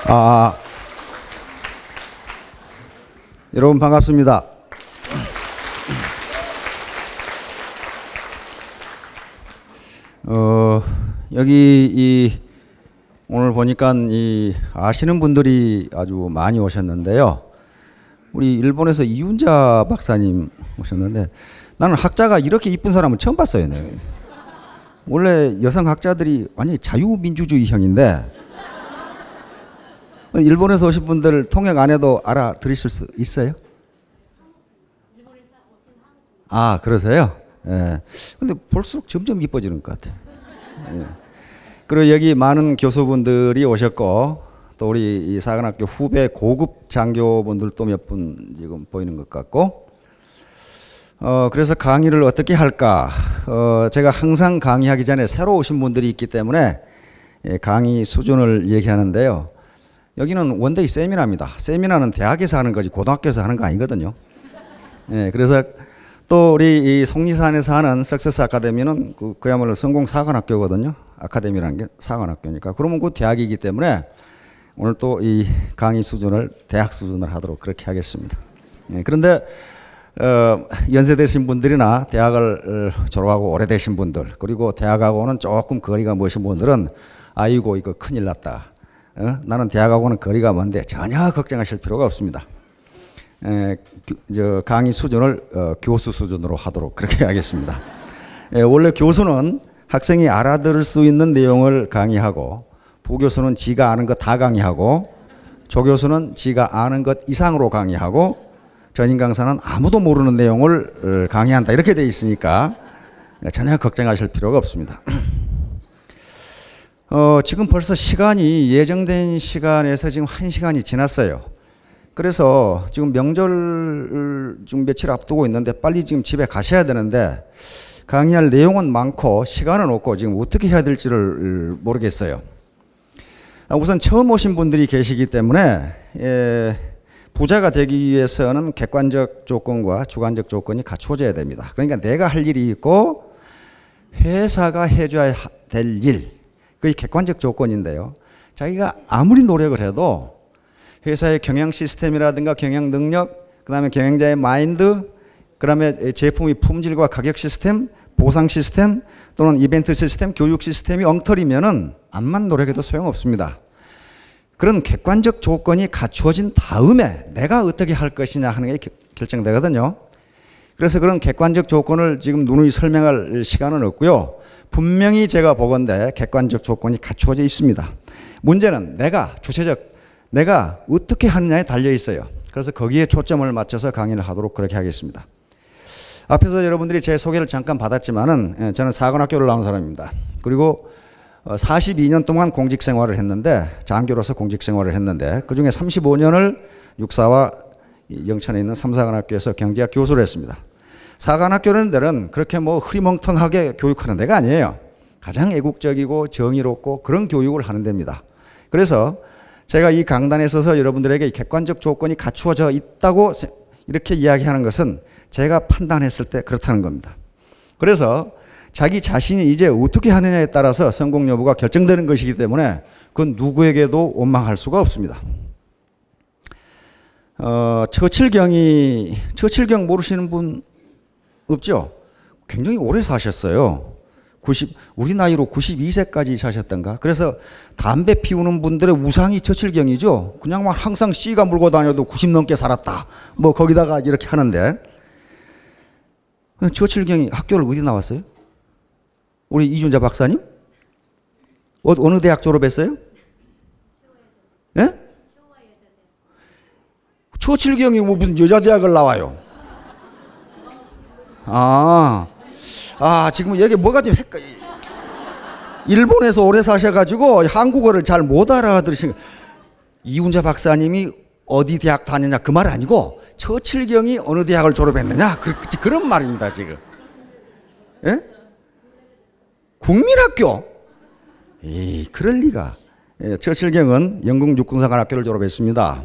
아, 여러분 반갑습니다. 여기 오늘 보니까 아시는 분들이 아주 많이 오셨는데요. 우리 일본에서 이윤자 박사님 오셨는데 나는 학자가 이렇게 이쁜 사람은 처음 봤어요. 네. 원래 여성 학자들이 완전히 자유민주주의형인데 일본에서 오신 분들 통역 안 해도 알아들으실 수 있어요? 아, 그러세요? 예. 근데 볼수록 점점 이뻐지는 것 같아요. 예. 그리고 여기 많은 교수분들이 오셨고 또 우리 이 사관학교 후배 고급 장교분들도 몇 분 지금 보이는 것 같고 그래서 강의를 어떻게 할까? 제가 항상 강의하기 전에 새로 오신 분들이 있기 때문에 강의 수준을 얘기하는데요. 여기는 원데이 세미나입니다. 세미나는 대학에서 하는 거지 고등학교에서 하는 거 아니거든요. 예, 그래서 또 우리 이 속리산에서 하는 석세스 아카데미는 그야말로 성공 사관학교거든요. 아카데미라는 게 사관학교니까. 그러면 그 대학이기 때문에 오늘 또 이 강의 수준을 대학 수준을 하도록 그렇게 하겠습니다. 예, 그런데 연세되신 분들이나 대학을 졸업하고 오래되신 분들 그리고 대학하고는 조금 거리가 먼신 분들은 아이고 이거 큰일 났다. 나는 대학하고는 거리가 먼데 전혀 걱정하실 필요가 없습니다. 강의 수준을 교수 수준으로 하도록 그렇게 하겠습니다. 원래 교수는 학생이 알아들을 수 있는 내용을 강의하고 부교수는 지가 아는 것 다 강의하고 조교수는 지가 아는 것 이상으로 강의하고 전임 강사는 아무도 모르는 내용을 강의한다 이렇게 돼 있으니까 전혀 걱정하실 필요가 없습니다. 지금 벌써 시간이 예정된 시간에서 지금 1시간이 지났어요. 그래서 지금 명절 좀 며칠 앞두고 있는데 빨리 지금 집에 가셔야 되는데 강의할 내용은 많고 시간은 없고 지금 어떻게 해야 될지를 모르겠어요. 우선 처음 오신 분들이 계시기 때문에 부자가 되기 위해서는 객관적 조건과 주관적 조건이 갖추어져야 됩니다. 그러니까 내가 할 일이 있고 회사가 해줘야 될 일, 그게 객관적 조건인데요. 자기가 아무리 노력을 해도 회사의 경영 시스템이라든가 경영 능력, 그 다음에 경영자의 마인드, 그 다음에 제품의 품질과 가격 시스템, 보상 시스템 또는 이벤트 시스템, 교육 시스템이 엉터리면은 암만 노력해도 소용없습니다. 그런 객관적 조건이 갖추어진 다음에 내가 어떻게 할 것이냐 하는 게 결정되거든요. 그래서 그런 객관적 조건을 지금 누누이 설명할 시간은 없고요. 분명히 제가 보건대 객관적 조건이 갖추어져 있습니다. 문제는 내가 어떻게 하느냐에 달려 있어요. 그래서 거기에 초점을 맞춰서 강의를 하도록 그렇게 하겠습니다. 앞에서 여러분들이 제 소개를 잠깐 받았지만은 저는 사관학교를 나온 사람입니다. 그리고 42년 동안 공직 생활을 했는데 장교로서 공직 생활을 했는데 그중에 35년을 육사와 영천에 있는 삼사관학교에서 경제학 교수를 했습니다. 사관학교라는 데는 그렇게 뭐 흐리멍텅하게 교육하는 데가 아니에요. 가장 애국적이고 정의롭고 그런 교육을 하는 데입니다. 그래서 제가 이 강단에 서서 여러분들에게 객관적 조건이 갖추어져 있다고 이렇게 이야기하는 것은 제가 판단했을 때 그렇다는 겁니다. 그래서 자기 자신이 이제 어떻게 하느냐에 따라서 성공 여부가 결정되는 것이기 때문에 그건 누구에게도 원망할 수가 없습니다. 처칠경 모르시는 분 없죠? 굉장히 오래 사셨어요. 우리 나이로 92세까지 사셨던가. 그래서 담배 피우는 분들의 우상이 처칠경이죠. 그냥 막 항상 씨가 물고 다녀도 90 넘게 살았다. 뭐 거기다가 이렇게 하는데 처칠경이 학교를 어디 나왔어요? 우리 이준자 박사님? 어느 대학 졸업했어요? 예? 처칠경이 뭐 무슨 여자 대학을 나와요? 지금 여기 뭐가 좀 일본에서 오래 사셔가지고 한국어를 잘 못 알아들으신 이훈자 박사님이 어디 대학 다녔냐 그 말 아니고 처칠경이 어느 대학을 졸업했느냐 그런 말입니다 지금. 예? 국민학교? 그럴 리가. 처칠경은 영국 육군사관학교를 졸업했습니다.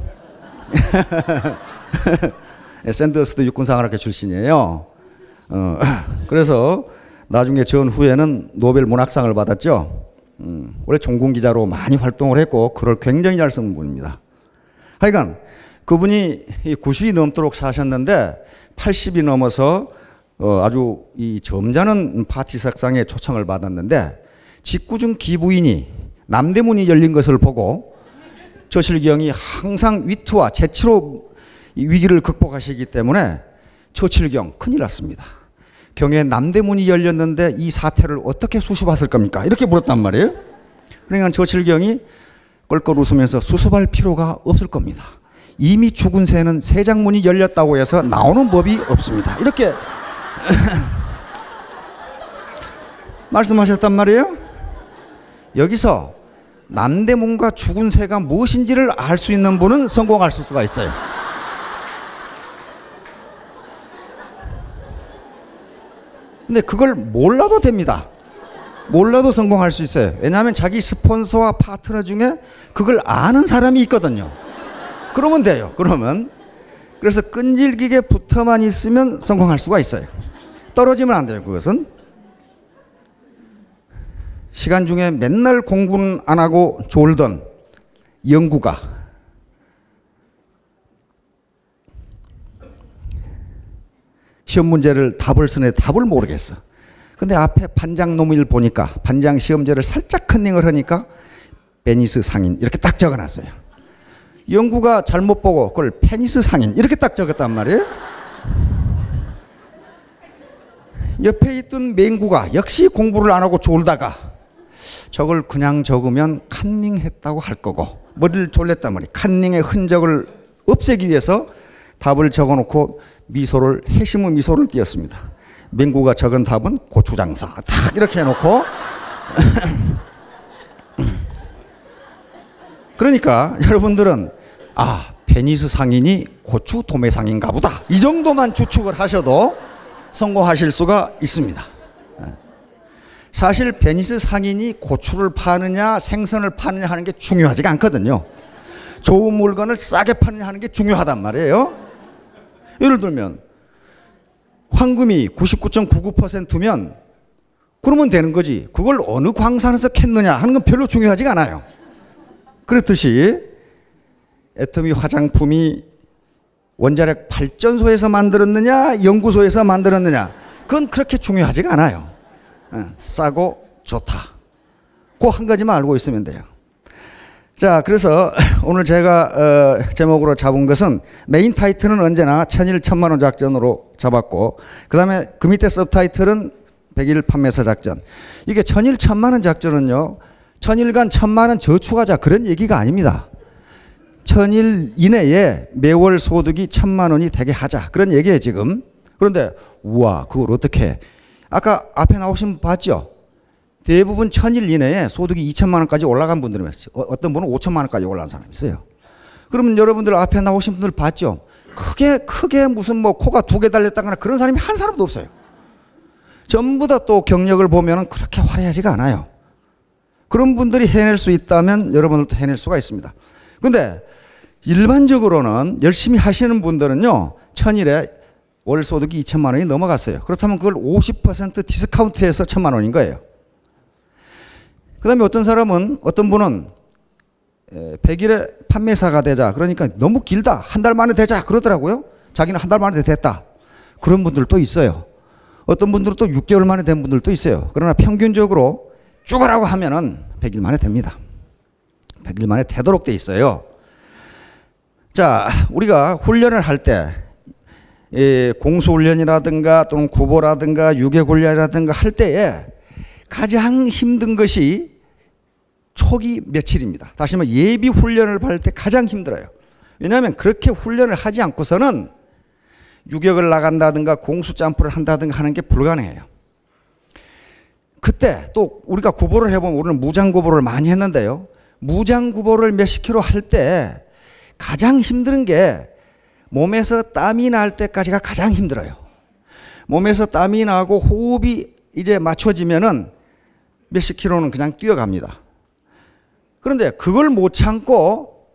샌더스도 육군사관학교 출신이에요. 그래서 나중에 전후에는 노벨 문학상을 받았죠. 원래 종군 기자로 많이 활동을 했고 글을 굉장히 잘 쓴 분입니다. 하여간 그분이 90이 넘도록 사셨는데 80이 넘어서 아주 이 점잖은 파티석상에 초청을 받았는데 직구중 기부인이 남대문이 열린 것을 보고 처칠경이 항상 위트와 재치로 이 위기를 극복하시기 때문에 처칠경 큰일 났습니다. 경에 남대문이 열렸는데 이 사태를 어떻게 수습했을 겁니까? 이렇게 물었단 말이에요. 그러니까 처칠경이 껄껄 웃으면서 수습할 필요가 없을 겁니다. 이미 죽은 새는 세장문이 열렸다고 해서 나오는 법이 없습니다. 이렇게 말씀하셨단 말이에요. 여기서 남대문과 죽은 새가 무엇인지를 알 수 있는 분은 성공할 수가 있어요. 근데 그걸 몰라도 됩니다. 몰라도 성공할 수 있어요. 왜냐하면 자기 스폰서와 파트너 중에 그걸 아는 사람이 있거든요. 그러면 돼요. 그러면. 그래서 끈질기게 붙어만 있으면 성공할 수가 있어요. 떨어지면 안 돼요. 그것은. 시간 중에 맨날 공부는 안 하고 졸던 영구가 시험 문제를 답을 쓰는데 답을 모르겠어. 근데 앞에 반장 노무를 보니까 반장 시험지를 살짝 컨닝을 하니까 베니스 상인 이렇게 딱 적어놨어요. 영구가 잘못 보고 그걸 페니스 상인 이렇게 딱 적었단 말이에요. 옆에 있던 맹구가 역시 공부를 안 하고 졸다가 저걸 그냥 적으면 컨닝했다고 할 거고 머리를 졸랬단 말이에요. 컨닝의 흔적을 없애기 위해서 답을 적어놓고 미소를 해심의 미소를 띄었습니다. 맹구가 적은 답은 고추장사 딱 이렇게 해놓고 그러니까 여러분들은 아 베니스 상인이 고추 도매상인가 보다 이 정도만 추측을 하셔도 성공하실 수가 있습니다. 사실 베니스 상인이 고추를 파느냐 생선을 파느냐 하는 게 중요하지가 않거든요. 좋은 물건을 싸게 파느냐 하는 게 중요하단 말이에요. 예를 들면 황금이 99.99%면 그러면 되는 거지. 그걸 어느 광산에서 캤느냐 하는 건 별로 중요하지가 않아요. 그렇듯이 애터미 화장품이 원자력 발전소에서 만들었느냐 연구소에서 만들었느냐 그건 그렇게 중요하지가 않아요. 싸고 좋다. 그 한 가지만 알고 있으면 돼요. 자, 그래서 오늘 제가 제목으로 잡은 것은 메인 타이틀은 언제나 천일 천만원 작전으로 잡았고 그 다음에 그 밑에 서브타이틀은 100일 판매사 작전. 이게 천일 천만원 작전은요 1000일간 1000만원 저축하자 그런 얘기가 아닙니다. 1000일 이내에 매월 소득이 1000만원이 되게 하자 그런 얘기예요 지금. 그런데 우와 그걸 어떻게 해? 아까 앞에 나오신 분 봤죠? 대부분 1000일 이내에 소득이 2천만원까지 올라간 분들이 있어요. 어떤 분은 5천만원까지 올라간 사람이 있어요. 그러면 여러분들 앞에 나오신 분들 봤죠? 크게 무슨 뭐 코가 2개 달렸다거나 그런 사람이 한 사람도 없어요. 전부 다 또 경력을 보면은 그렇게 화려하지가 않아요. 그런 분들이 해낼 수 있다면 여러분들도 해낼 수가 있습니다. 근데 일반적으로는 열심히 하시는 분들은요 1000일에 월 소득이 2천만 원이 넘어갔어요. 그렇다면 그걸 50% 디스카운트해서 1000만 원인 거예요. 그 다음에 어떤 분은 100일에 판매사가 되자. 그러니까 너무 길다. 한 달 만에 되자. 그러더라고요. 자기는 한 달 만에 됐다. 그런 분들도 있어요. 어떤 분들은 또 6개월 만에 된 분들도 있어요. 그러나 평균적으로 쭉 하라고 하면은 100일 만에 됩니다. 100일 만에 되도록 돼 있어요. 자, 우리가 훈련을 할 때 공수훈련이라든가 또는 구보라든가 유격훈련이라든가 할 때에 가장 힘든 것이 초기 며칠입니다. 다시 말해 예비 훈련을 할 때 가장 힘들어요. 왜냐하면 그렇게 훈련을 하지 않고서는 유격을 나간다든가 공수 점프를 한다든가 하는 게 불가능해요. 그때 또 우리가 구보를 해보면 우리는 무장구보를 많이 했는데요. 무장구보를 몇십 킬로 할 때 가장 힘든 게 몸에서 땀이 날 때까지가 가장 힘들어요. 몸에서 땀이 나고 호흡이 이제 맞춰지면은 몇십 킬로는 그냥 뛰어갑니다. 그런데 그걸 못 참고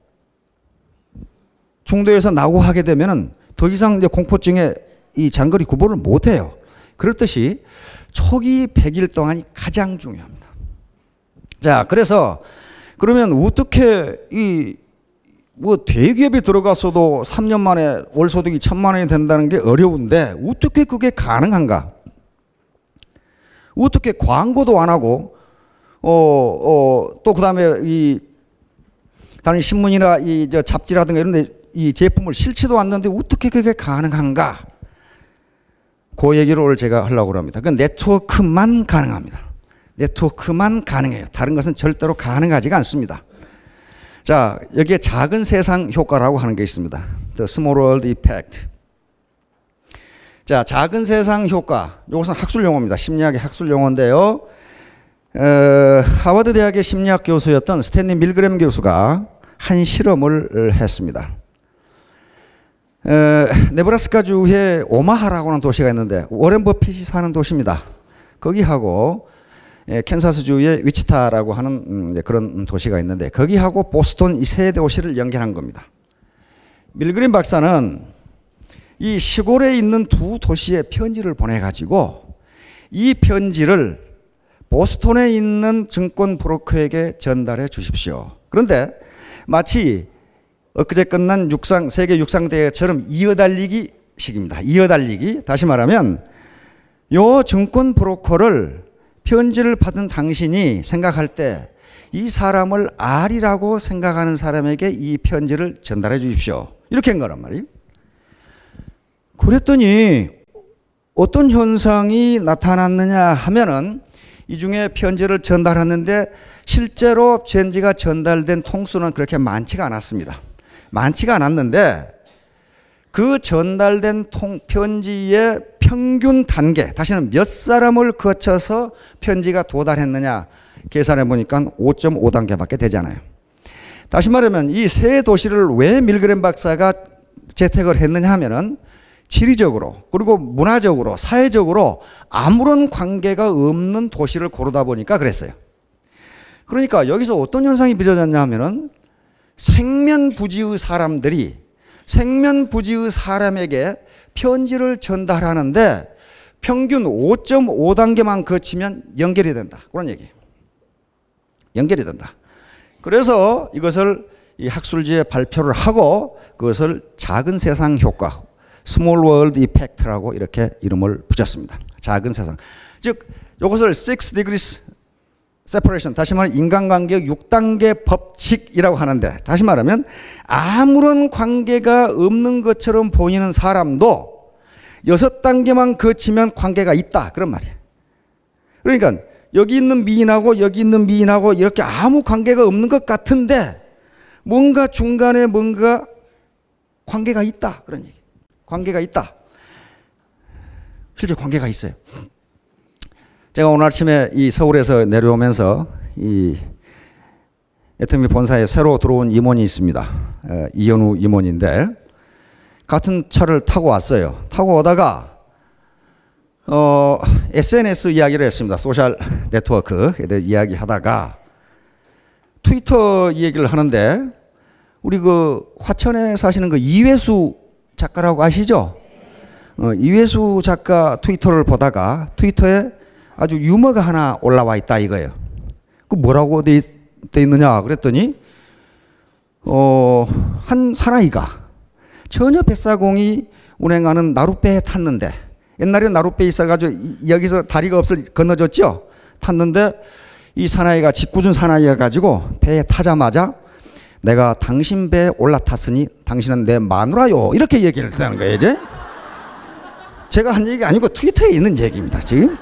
중도에서 나고 하게 되면은 더 이상 이제 공포증에 이 장거리 구보를 못 해요. 그렇듯이 초기 100일 동안이 가장 중요합니다. 자, 그래서 그러면 어떻게 뭐 대기업에 들어갔어도 3년 만에 월 소득이 1,000만 원이 된다는 게 어려운데 어떻게 그게 가능한가? 어떻게 광고도 안 하고 또 그다음에 다른 신문이나 저 잡지라든가 이런 데 이 제품을 실지도 않는데 어떻게 그게 가능한가? 그 얘기를 오늘 제가 하려고 합니다. 그 네트워크만 가능합니다. 네트워크만 가능해요. 다른 것은 절대로 가능하지가 않습니다. 자, 여기에 작은 세상 효과라고 하는 게 있습니다. The Small World Effect. 자, 작은 세상 효과. 이것은 학술 용어입니다. 심리학의 학술 용어인데요. 하버드 대학의 심리학 교수였던 스탠리 밀그램 교수가 한 실험을 했습니다. 네브라스카주의 오마하라고 하는 도시가 있는데 워렌 버핏이 사는 도시입니다. 거기하고 캔사스주의 위치타라고 하는 그런 도시가 있는데 거기하고 보스턴 이 세 도시를 연결한 겁니다. 밀그린 박사는 이 시골에 있는 두 도시에 편지를 보내가지고 이 편지를 보스턴에 있는 증권 브로커에게 전달해 주십시오. 그런데 마치 엊그제 끝난 세계 육상대회처럼 이어달리기 식입니다. 이어달리기. 다시 말하면 요 증권 브로커를 편지를 받은 당신이 생각할 때 이 사람을 R이라고 생각하는 사람에게 이 편지를 전달해 주십시오. 이렇게 한 거란 말이에요. 그랬더니 어떤 현상이 나타났느냐 하면은 이 중에 편지를 전달했는데 실제로 편지가 전달된 통수는 그렇게 많지가 않았습니다. 많지가 않았는데 그 전달된 편지의 평균 단계, 다시는 몇 사람을 거쳐서 편지가 도달했느냐 계산해 보니까 5.5단계밖에 되지 않아요. 다시 말하면 이 세 도시를 왜 밀그램 박사가 채택을 했느냐 하면은 지리적으로 그리고 문화적으로 사회적으로 아무런 관계가 없는 도시를 고르다 보니까 그랬어요. 그러니까 여기서 어떤 현상이 빚어졌냐 하면은 생면부지의 사람에게 편지를 전달하는데 평균 5.5단계만 거치면 연결이 된다. 그런 얘기예요. 연결이 된다. 그래서 이것을 이 학술지에 발표를 하고 그것을 작은 세상 효과, Small World Effect라고 이렇게 이름을 붙였습니다. 작은 세상. 즉 이것을 6 degrees separation, 다시 말하면 인간관계 6단계 법칙이라고 하는데 다시 말하면 아무런 관계가 없는 것처럼 보이는 사람도 6단계만 거치면 관계가 있다. 그런 말이에요. 그러니까 여기 있는 미인하고 여기 있는 미인하고 이렇게 아무 관계가 없는 것 같은데 뭔가 중간에 뭔가 관계가 있다. 그런 얘기. 관계가 있다. 실제 관계가 있어요. 제가 오늘 아침에 이 서울에서 내려오면서 이 애터미 본사에 새로 들어온 임원이 있습니다. 이현우 임원인데 같은 차를 타고 왔어요. 타고 오다가 SNS 이야기를 했습니다. 소셜 네트워크에 대해 이야기하다가 트위터 얘기를 하는데 우리 그 화천에 사시는 그 이회수 작가라고 아시죠? 이회수 작가 트위터를 보다가 트위터에 아주 유머가 하나 올라와 있다 이거예요. 그 뭐라고 돼 있느냐 그랬더니 한 사나이가 전혀 뱃사공이 운행하는 나룻배에 탔는데 옛날에 나룻배 있어가지고 여기서 다리가 없어 건너줬죠. 탔는데 이 사나이가 짓궂은 사나이여가지고 배에 타자마자 내가 당신 배에 올라탔으니 당신은 내 마누라요 이렇게 얘기를 했다는 거예요. 이제 제가 한 얘기 아니고 트위터에 있는 얘기입니다 지금.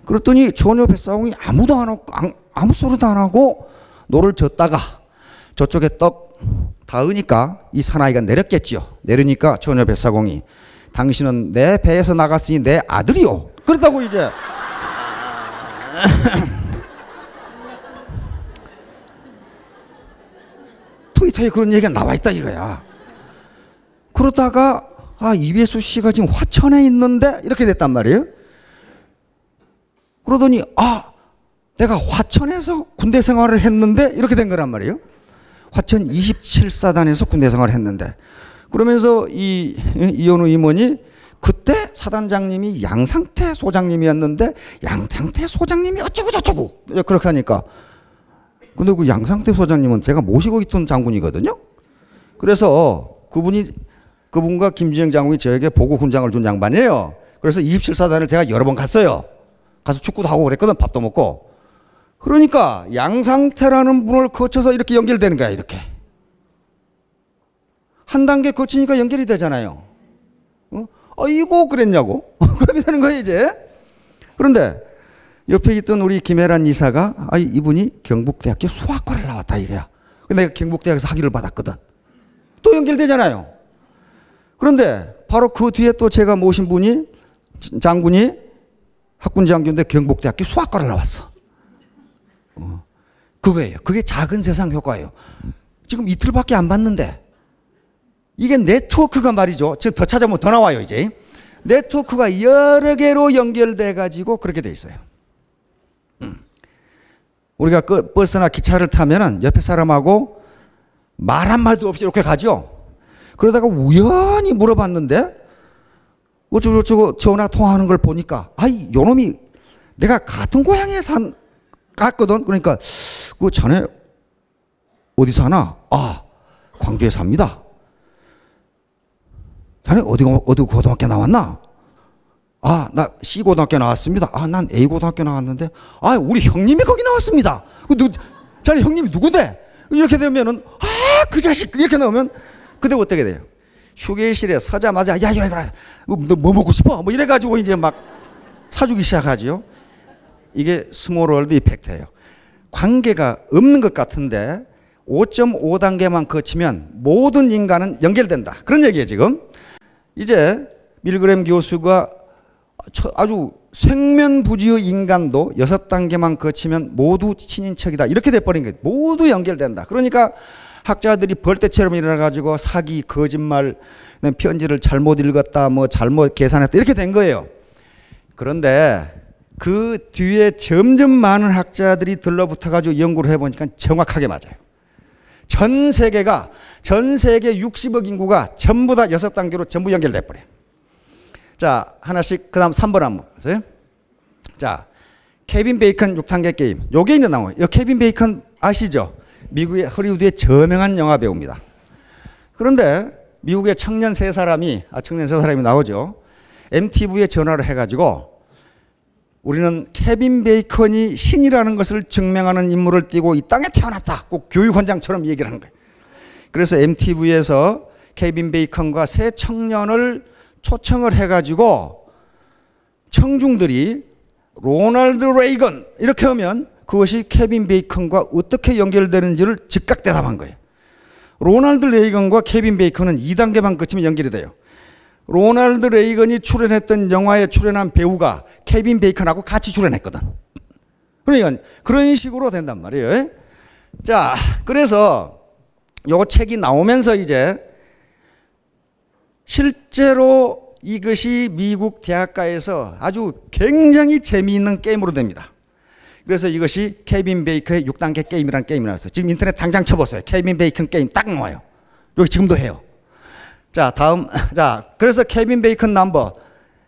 그랬더니 전혀 뱃사공이 아무도 안 하고 아무 소리도 안 하고 노를 젓다가 저쪽에 떡 닿으니까 이 사나이가 내렸겠지요. 내리니까 전혀 뱃사공이 당신은 내 배에서 나갔으니 내 아들이요. 그렇다고 이제 트위터에 그런 얘기가 나와 있다 이거야. 그러다가 이회수 씨가 지금 화천에 있는데 이렇게 됐단 말이에요. 그러더니 내가 화천에서 군대 생활을 했는데 이렇게 된 거란 말이에요. 화천 27사단에서 군대 생활을 했는데 그러면서 이현우 임원이 그때 사단장님이 양상태 소장님이었는데 양상태 소장님이 어쩌고 저쩌고 그렇게 하니까 근데 그 양상태 소장님은 제가 모시고 있던 장군이거든요. 그래서 그분과 김진영 장군이 저에게 보고 훈장을 준 양반이에요. 그래서 27사단을 제가 여러 번 갔어요. 가서 축구도 하고 그랬거든. 밥도 먹고. 그러니까 양상태라는 분을 거쳐서 이렇게 연결되는 거야. 이렇게. 한 단계 거치니까 연결이 되잖아요. 이거 그랬냐고. 그렇게 되는 거예요 이제. 그런데 옆에 있던 우리 김혜란 이사가 이분이 경북대학교 수학과를 나왔다 이거야. 근데 내가 경북대학에서 학위를 받았거든. 또 연결되잖아요. 그런데 바로 그 뒤에 또 제가 모신 분이 장군이 학군장교인데 경북대학교 수학과를 나왔어. 그거예요. 그게 작은 세상 효과예요. 지금 이틀밖에 안 봤는데 이게 네트워크가 말이죠. 지금 더 찾아보면 더 나와요 이제. 네트워크가 여러 개로 연결돼 가지고 그렇게 돼 있어요. 우리가 그 버스나 기차를 타면은 옆에 사람하고 말 한마디도 없이 이렇게 가죠. 그러다가 우연히 물어봤는데 어쩌고 전화 통화하는 걸 보니까 요놈이 내가 같은 고향에 갔거든. 그러니까 그 자네 어디 사나? 광주에 삽니다. 자네 어디 고등학교 나왔나? 나 C고등학교 나왔습니다. 난 A고등학교 나왔는데 우리 형님이 거기 나왔습니다. 자네 형님이 누군데? 이렇게 되면은 그 자식 이렇게 나오면 그때 어떻게 돼요? 휴게실에 서자마자 야 이래 너 뭐 먹고 싶어? 뭐 이래가지고 이제 막 사주기 시작하죠. 이게 스몰월드 이펙트예요. 관계가 없는 것 같은데 5.5단계만 거치면 모든 인간은 연결된다. 그런 얘기예요 지금. 이제 밀그램 교수가 아주 생면부지의 인간도 6단계만 거치면 모두 친인척이다. 이렇게 돼버린 거예요. 모두 연결된다. 그러니까 학자들이 벌떼처럼 일어나가지고 사기, 거짓말, 편지를 잘못 읽었다, 뭐 잘못 계산했다 이렇게 된 거예요. 그런데 그 뒤에 점점 많은 학자들이 들러붙어가지고 연구를 해보니까 정확하게 맞아요. 전 세계 60억 인구가 전부 다 6단계로 전부 연결돼 버려요. 자, 하나씩 그 다음 3번 한번 보세요. 자, 케빈 베이컨 6단계 게임. 요게 있는 나와요. 요 케빈 베이컨 아시죠? 미국의 허리우드의 저명한 영화 배우입니다. 그런데 미국의 청년 세 사람이 나오죠. MTV에 전화를 해가지고 우리는 케빈 베이컨이 신이라는 것을 증명하는 인물을 띠고 이 땅에 태어났다. 꼭 교육원장처럼 얘기를 하는 거예요. 그래서 MTV에서 케빈 베이컨과 세 청년을 초청을 해가지고 청중들이 로널드 레이건 이렇게 하면 그것이 케빈 베이컨과 어떻게 연결되는지를 즉각 대답한 거예요. 로널드 레이건과 케빈 베이컨은 2단계만 거치면 연결이 돼요. 로널드 레이건이 출연했던 영화에 출연한 배우가 케빈 베이컨하고 같이 출연했거든. 그러니까 그런 식으로 된단 말이에요. 자, 그래서 요 책이 나오면서 이제 실제로 이것이 미국 대학가에서 아주 굉장히 재미있는 게임으로 됩니다. 그래서 이것이 케빈 베이컨의 6단계 게임이라는 게임이 나왔어요. 지금 인터넷 당장 쳐보세요. 케빈 베이컨 게임 딱 나와요. 여기 지금도 해요. 자, 다음. 자, 그래서 케빈 베이컨 넘버.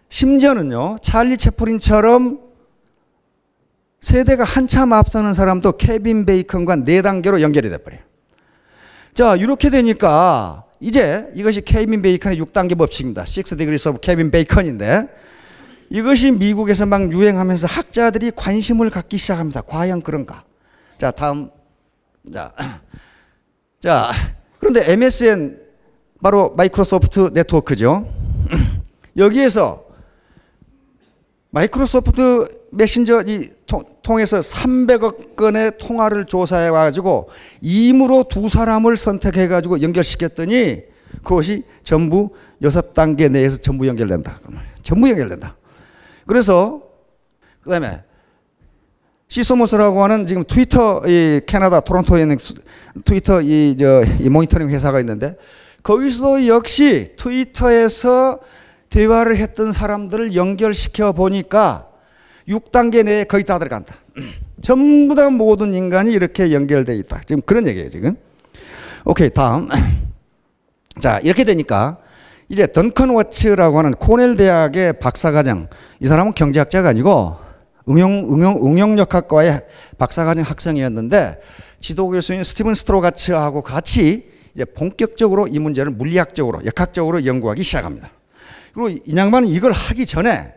심지어는요, 찰리 채플린처럼 세대가 한참 앞서는 사람도 케빈 베이컨과 4단계로 연결이 돼버려요. 자, 이렇게 되니까 이제 이것이 케빈 베이컨의 6단계 법칙입니다. 6 degrees of 케빈 베이컨인데 이것이 미국에서 막 유행하면서 학자들이 관심을 갖기 시작합니다. 과연 그런가? 자, 다음. 자, 그런데 MSN 바로 마이크로소프트 네트워크죠. 여기에서 마이크로소프트 메신저 통해서 300억 건의 통화를 조사해 가지고 임으로 2사람을 선택해 가지고 연결시켰더니 그것이 전부 6단계 내에서 전부 연결된다. 전부 연결된다. 그래서 그다음에 시소모스라고 하는 지금 트위터 이 캐나다 토론토에 있는 트위터 이 모니터링 회사가 있는데 거기서도 역시 트위터에서 대화를 했던 사람들을 연결시켜 보니까 6단계 내에 거의 다 들어간다. 전부 다 모든 인간이 이렇게 연결되어 있다. 지금 그런 얘기예요, 지금. 오케이, 다음. 자, 이렇게 되니까 이제 던컨 워츠라고 하는 코넬 대학의 박사과정, 이 사람은 경제학자가 아니고 응용력학과의 박사과정 학생이었는데 지도 교수인 스티븐 스트로가츠하고 같이 이제 본격적으로 이 문제를 물리학적으로, 역학적으로 연구하기 시작합니다. 그리고 이 양반은 이걸 하기 전에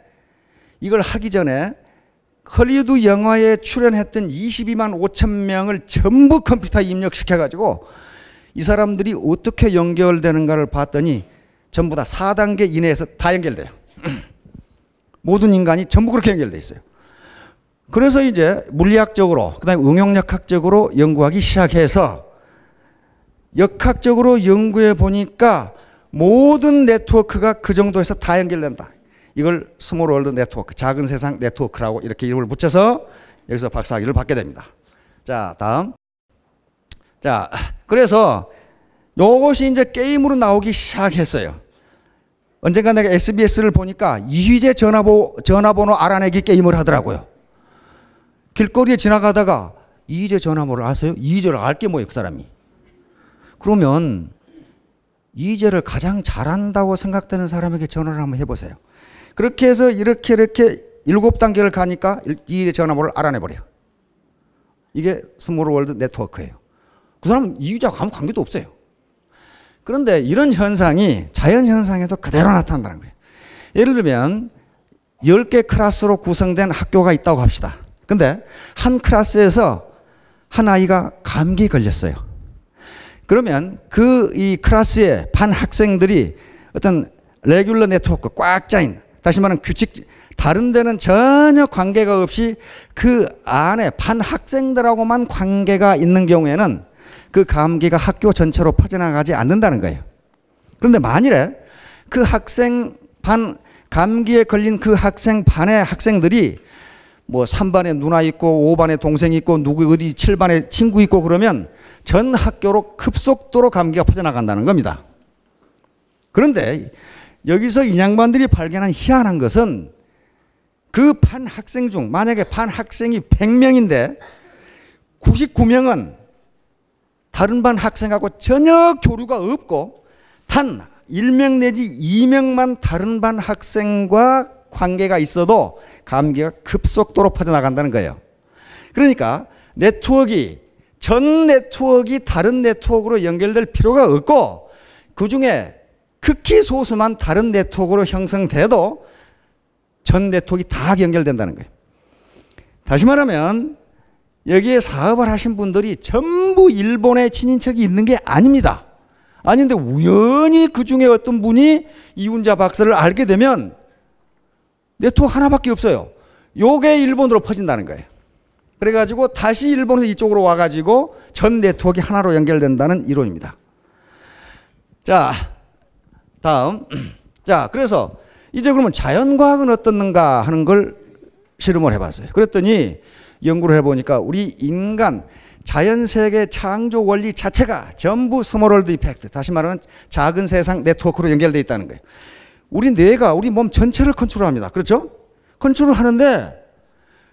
헐리우드 영화에 출연했던 22만 5천 명을 전부 컴퓨터에 입력시켜가지고 이 사람들이 어떻게 연결되는가를 봤더니 전부 다 4단계 이내에서 다 연결돼요. 모든 인간이 전부 그렇게 연결돼 있어요. 그래서 이제 물리학적으로, 그 다음에 응용역학적으로 연구하기 시작해서 역학적으로 연구해 보니까 모든 네트워크가 그 정도에서 다 연결된다. 이걸 스몰 월드 네트워크, 작은 세상 네트워크라고 이렇게 이름을 붙여서 여기서 박사학위를 받게 됩니다. 자, 다음. 자, 그래서 요것이 이제 게임으로 나오기 시작했어요. 언젠가 내가 SBS를 보니까 이휘재 전화번호 알아내기 게임을 하더라고요. 길거리에 지나가다가 이휘재 전화번호를 아세요? 이휘재를 알게 뭐예요, 그 사람이. 그러면 이휘재를 가장 잘한다고 생각되는 사람에게 전화를 한번 해보세요. 그렇게 해서 이렇게 7단계를 가니까 이휘재 전화번호를 알아내버려요. 이게 스몰 월드 네트워크예요. 그 사람은 이휘재하고 아무 관계도 없어요. 그런데 이런 현상이 자연현상에도 그대로 나타난다는 거예요. 예를 들면 10개 클래스로 구성된 학교가 있다고 합시다. 근데 한 클래스에서 한 아이가 감기 걸렸어요. 그러면 이 클래스의 반 학생들이 어떤 레귤러 네트워크 꽉 짜인, 다시 말하면 규칙, 다른 데는 전혀 관계가 없이 그 안에 반 학생들하고만 관계가 있는 경우에는 그 감기가 학교 전체로 퍼져나가지 않는다는 거예요. 그런데 만일에 그 학생 반, 감기에 걸린 그 학생 반의 학생들이 뭐 3반에 누나 있고 5반에 동생 있고 누구 어디 7반에 친구 있고 그러면 전 학교로 급속도로 감기가 퍼져나간다는 겁니다. 그런데 여기서 이 양반들이 발견한 희한한 것은 그 반 학생 중 만약에 반 학생이 100명인데 99명은 다른 반 학생하고 전혀 교류가 없고 단 1명 내지 2명만 다른 반 학생과 관계가 있어도 감기가 급속도로 퍼져나간다는 거예요. 그러니까 전 네트워크가 다른 네트워크로 연결될 필요가 없고 그중에 극히 소수만 다른 네트워크로 형성돼도 전 네트워크가 다 연결된다는 거예요. 다시 말하면 여기에 사업을 하신 분들이 전부 일본에 친인척이 있는 게 아닙니다. 아닌데 우연히 그중에 어떤 분이 이훈자 박사를 알게 되면 네트워크 하나밖에 없어요. 요게 일본으로 퍼진다는 거예요. 그래가지고 다시 일본에서 이쪽으로 와가지고 전 네트워크가 하나로 연결된다는 이론입니다. 자, 다음. 자, 그래서 이제 그러면 자연과학은 어떻는가 하는 걸 실험을 해봤어요. 그랬더니 연구를 해보니까 우리 인간 자연세계 창조 원리 자체가 전부 스몰월드 이펙트, 다시 말하면 작은 세상 네트워크로 연결되어 있다는 거예요. 우리 뇌가 우리 몸 전체를 컨트롤합니다. 그렇죠? 컨트롤 하는데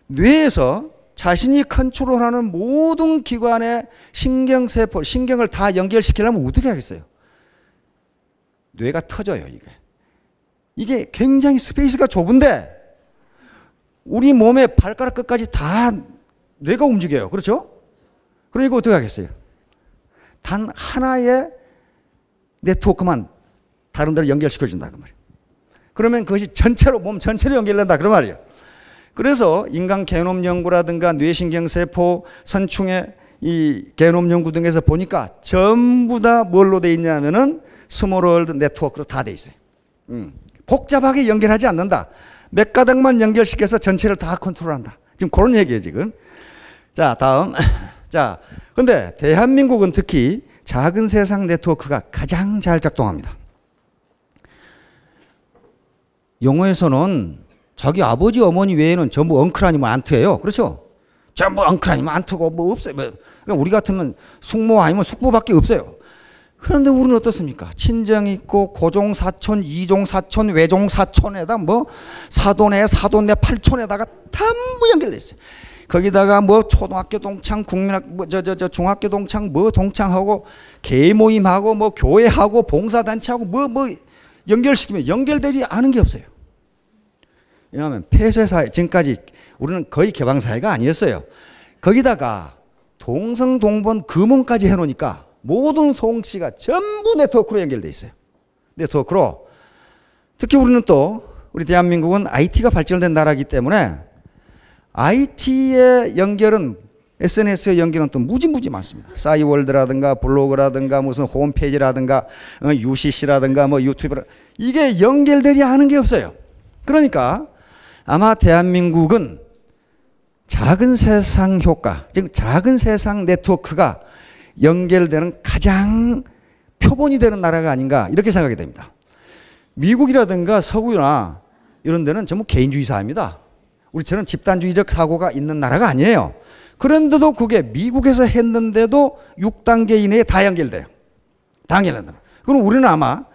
뇌에서 자신이 컨트롤하는 모든 기관의 신경세포, 신경을 다 연결시키려면 어떻게 하겠어요? 뇌가 터져요, 이게 굉장히 스페이스가 좁은데 우리 몸의 발가락 끝까지 다 뇌가 움직여요. 그렇죠? 그러니까 어떻게 하겠어요? 단 하나의 네트워크만 다른 데로 연결시켜준다 그 말이에요. 그러면 그것이 전체로 몸 전체로 연결된다 그런 말이에요. 그래서 인간 게놈 연구라든가 뇌신경세포 선충의 이 게놈 연구 등에서 보니까 전부 다 뭘로 돼 있냐면은 스몰월드 네트워크로 다 돼 있어요. 복잡하게 연결하지 않는다. 몇 가닥만 연결시켜서 전체를 다 컨트롤한다. 지금 그런 얘기예요, 지금. 자, 다음. 자, 근데 대한민국은 특히 작은 세상 네트워크가 가장 잘 작동합니다. 영어에서는 자기 아버지, 어머니 외에는 전부 엉클 아니면 안트예요. 그렇죠? 전부 엉클 아니면 안트고 뭐 없어요. 그러니까 우리 같으면 숙모 아니면 숙부밖에 없어요. 그런데 우리는 어떻습니까? 친정 있고 고종 사촌, 이종 사촌, 외종 사촌에다 뭐 사돈에 사돈네 팔촌에다가 전부 연결돼 있어요. 거기다가 뭐 초등학교 동창, 국민학 뭐 중학교 동창 뭐 동창하고 개 모임하고 뭐 교회하고 봉사단체하고 뭐 연결시키면 연결되지 않은 게 없어요. 왜냐하면 폐쇄사회, 지금까지 우리는 거의 개방사회가 아니었어요. 거기다가 동성동본 금혼까지 해놓으니까 모든 송씨가 전부 네트워크로 연결돼 있어요. 네트워크로. 특히 우리는 또 우리 대한민국은 IT가 발전된 나라이기 때문에 IT의 연결은 SNS의 연결은 또 무지 많습니다. 싸이월드라든가 블로그라든가 무슨 홈페이지라든가 UCC라든가 뭐 유튜브라 이게 연결되지 않은 게 없어요. 그러니까 아마 대한민국은 작은 세상 효과, 즉 작은 세상 네트워크가 연결되는 가장 표본이 되는 나라가 아닌가 이렇게 생각이 됩니다. 미국이라든가 서구나 이런 데는 전부 개인주의 사회입니다. 우리처럼 집단주의적 사고가 있는 나라가 아니에요. 그런데도 그게 미국에서 했는데도 6단계 이내에 다 연결돼요. 다 연결된다. 그럼 우리는 아마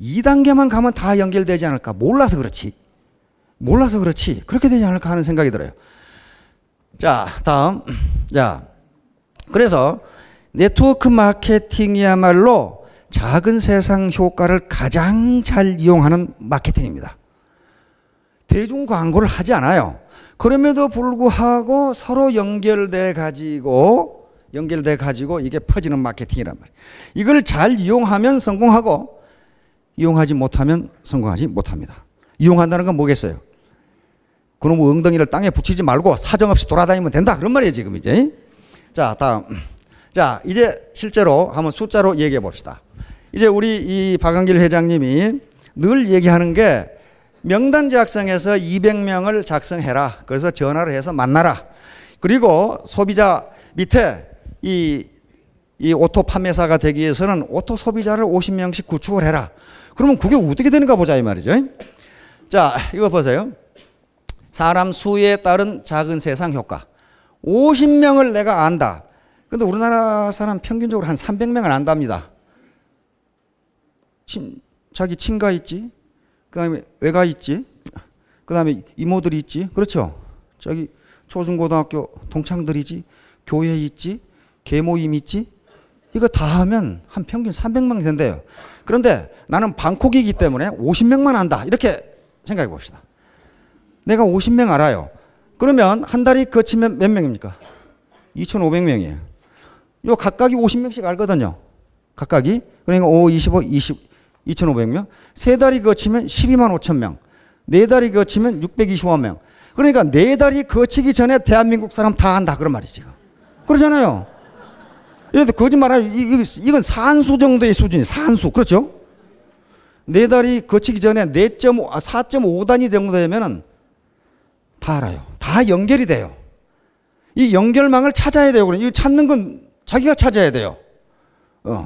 2단계만 가면 다 연결되지 않을까. 몰라서 그렇지. 그렇게 되지 않을까 하는 생각이 들어요. 자, 다음. 자, 그래서 네트워크 마케팅이야말로 작은 세상 효과를 가장 잘 이용하는 마케팅입니다. 대중 광고를 하지 않아요. 그럼에도 불구하고 서로 연결돼 가지고 이게 퍼지는 마케팅이란 말이에요. 이걸 잘 이용하면 성공하고 이용하지 못하면 성공하지 못합니다. 이용한다는 건 뭐겠어요? 그놈의 엉덩이를 땅에 붙이지 말고 사정없이 돌아다니면 된다. 그런 말이에요, 지금 이제. 자, 다음. 자, 이제 실제로 한번 숫자로 얘기해 봅시다. 이제 우리 이 박한길 회장님이 늘 얘기하는 게 명단 작성해서 200명을 작성해라. 그래서 전화를 해서 만나라. 그리고 소비자 밑에 이 오토 판매사가 되기 위해서는 오토 소비자를 50명씩 구축을 해라. 그러면 그게 어떻게 되는가 보자 이 말이죠. 자, 이거 보세요. 사람 수에 따른 작은 세상 효과. 50명을 내가 안다. 근데 우리나라 사람 평균적으로 한 300명을 안답니다. 자기 친가 있지. 그 다음에 외가 있지. 그 다음에 이모들이 있지. 그렇죠. 저기 초중고등학교 동창들이지. 교회 있지. 계모임 있지. 이거 다 하면 한 평균 300명 된대요. 그런데 나는 방콕이기 때문에 50명만 안다. 이렇게 생각해 봅시다. 내가 50명 알아요. 그러면 한 달이 거치면 몇 명입니까? 2,500명이에요. 요 각각이 50명씩 알거든요. 각각이. 그러니까 5, 25, 2,500명. 세 달이 거치면 12만 5천 명. 네 달이 거치면 625명. 그러니까 네 달이 거치기 전에 대한민국 사람 다 안다. 그런 말이지. 그러잖아요. 얘도 거짓말하면 이건 산수 정도의 수준이 산수. 그렇죠? 네 달이 거치기 전에 4.5단위 정도 되면은 다 알아요. 다 연결이 돼요. 이 연결망을 찾아야 돼요. 이거 찾는 건 자기가 찾아야 돼요.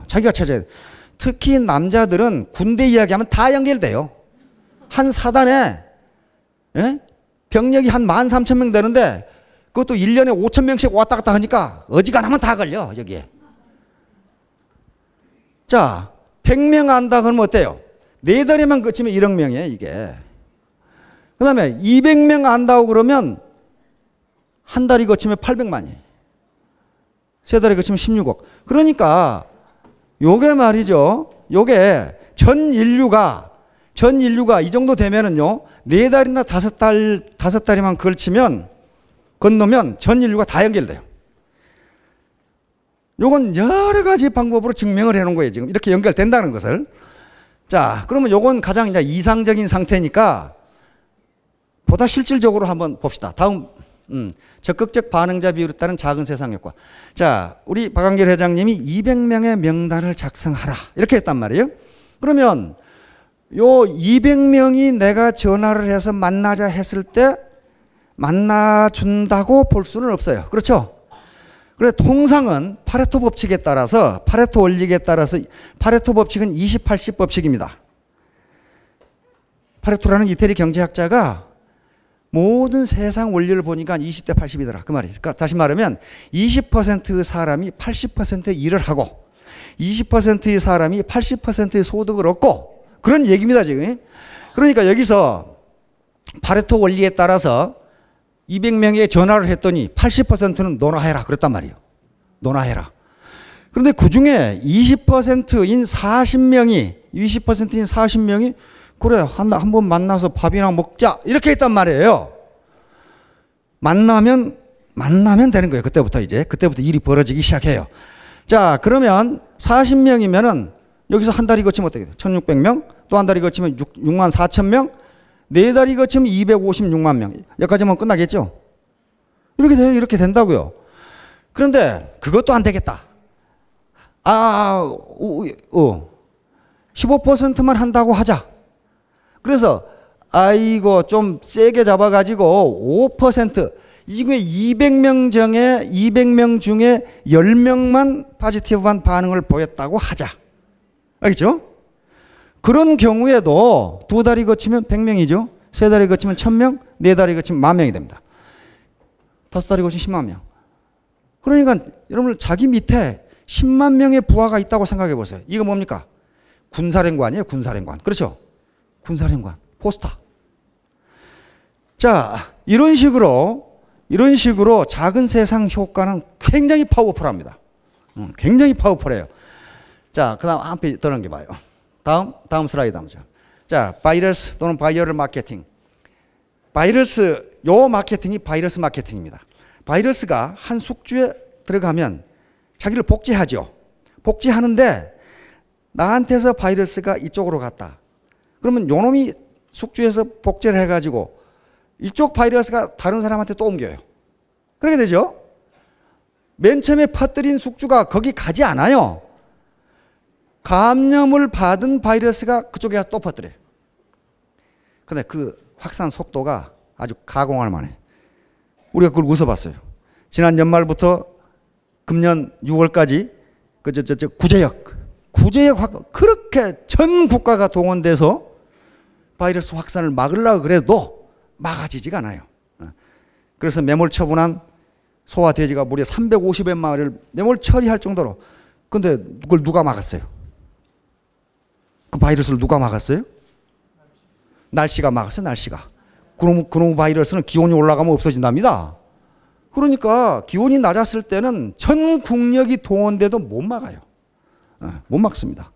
자기가 찾아야 돼요. 특히 남자들은 군대 이야기하면 다 연결돼요. 한 사단에 병력이 한 13,000명 되는데 그것도 1년에 5,000명씩 왔다 갔다 하니까 어지간하면 다 걸려 여기에. 자, 100명 안다 그러면 어때요? 4달에만 거치면 1억 명이에요 이게. 그 다음에 200명 안다고 그러면 한 달이 거치면 800만이에요. 세 달에 거치면 16억. 그러니까 요게 말이죠. 요게 전 인류가 이 정도 되면은요, 4달이나 5달이만 건너면 전 인류가 다 연결돼요. 요건 여러 가지 방법으로 증명을 해 놓은 거예요, 지금. 이렇게 연결된다는 것을. 자, 그러면 요건 가장 이제 이상적인 상태니까 보다 실질적으로 한번 봅시다. 다음, 적극적 반응자 비율에 따른 작은 세상 효과. 자, 우리 박한길 회장님이 200명의 명단을 작성하라. 이렇게 했단 말이에요. 그러면 요 200명이 내가 전화를 해서 만나자 했을 때 만나준다고 볼 수는 없어요. 그렇죠? 그래, 통상은 파레토 법칙에 따라서, 파레토 원칙에 따라서, 파레토 법칙은 20, 80 법칙입니다. 파레토라는 이태리 경제학자가 모든 세상 원리를 보니까 20대 80이더라. 그 말이에요. 그러니까 다시 말하면 20%의 사람이 80%의 일을 하고 20%의 사람이 80%의 소득을 얻고 그런 얘기입니다, 지금. 그러니까 여기서 파레토 원리에 따라서 200명에 전화를 했더니 80%는 너나 해라. 그랬단 말이에요. 너나 해라. 그런데 그 중에 20%인 40명이 20%인 40명이 그래 한번 만나서 밥이나 먹자 이렇게 했단 말이에요. 만나면 되는 거예요. 그때부터 일이 벌어지기 시작해요. 자, 그러면 40명이면은 여기서 한 달이 거치면 어떻게 돼요? 1600명, 또 한 달이 거치면 6만 4천 명, 네 달이 거치면 256만 명. 여기까지만 끝나겠죠? 이렇게 돼요. 이렇게 된다고요. 그런데 그것도 안 되겠다. 15%만 한다고 하자. 그래서 아이고 좀 세게 잡아가지고 5%, 이게 200명 중에 10명만 포지티브한 반응을 보였다고 하자. 알겠죠? 그런 경우에도 두 달이 거치면 100명이죠. 세 달이 거치면 1000명, 네 달이 거치면 10,000명이 됩니다. 다섯 달이 거치면 10만 명. 그러니까 여러분 자기 밑에 10만 명의 부하가 있다고 생각해 보세요. 이거 뭡니까? 군사령관이에요. 군사령관. 그렇죠? 군사령관. 포스타. 자, 이런 식으로 작은 세상 효과는 굉장히 파워풀합니다. 굉장히 파워풀해요. 자, 그 다음 한 페이지 더 넘겨봐요. 다음 슬라이드 한번. 자, 바이러스 또는 바이어럴 마케팅. 요 마케팅이 바이러스 마케팅입니다. 바이러스가 한 숙주에 들어가면 자기를 복제하죠. 복제하는데 나한테서 바이러스가 이쪽으로 갔다. 그러면 요놈이 숙주에서 복제를 해가지고 이쪽 바이러스가 다른 사람한테 또 옮겨요. 그렇게 되죠. 맨 처음에 퍼뜨린 숙주가 거기 가지 않아요. 감염을 받은 바이러스가 그쪽에 가서 또 퍼뜨려요. 근데 그 확산 속도가 아주 가공할 만해. 우리가 그걸 웃어봤어요. 지난 연말부터 금년 6월까지 구제역 그렇게 전 국가가 동원돼서 바이러스 확산을 막으려고 그래도 막아지지가 않아요. 그래서 매몰 처분한 소와 돼지가 무려 350여 마리를 매몰 처리할 정도로. 근데 그걸 누가 막았어요? 그 바이러스를 누가 막았어요? 날씨가 막았어요. 날씨가. 그놈 바이러스는 기온이 올라가면 없어진답니다. 그러니까 기온이 낮았을 때는 전 국력이 동원돼도 못 막아요. 못 막습니다.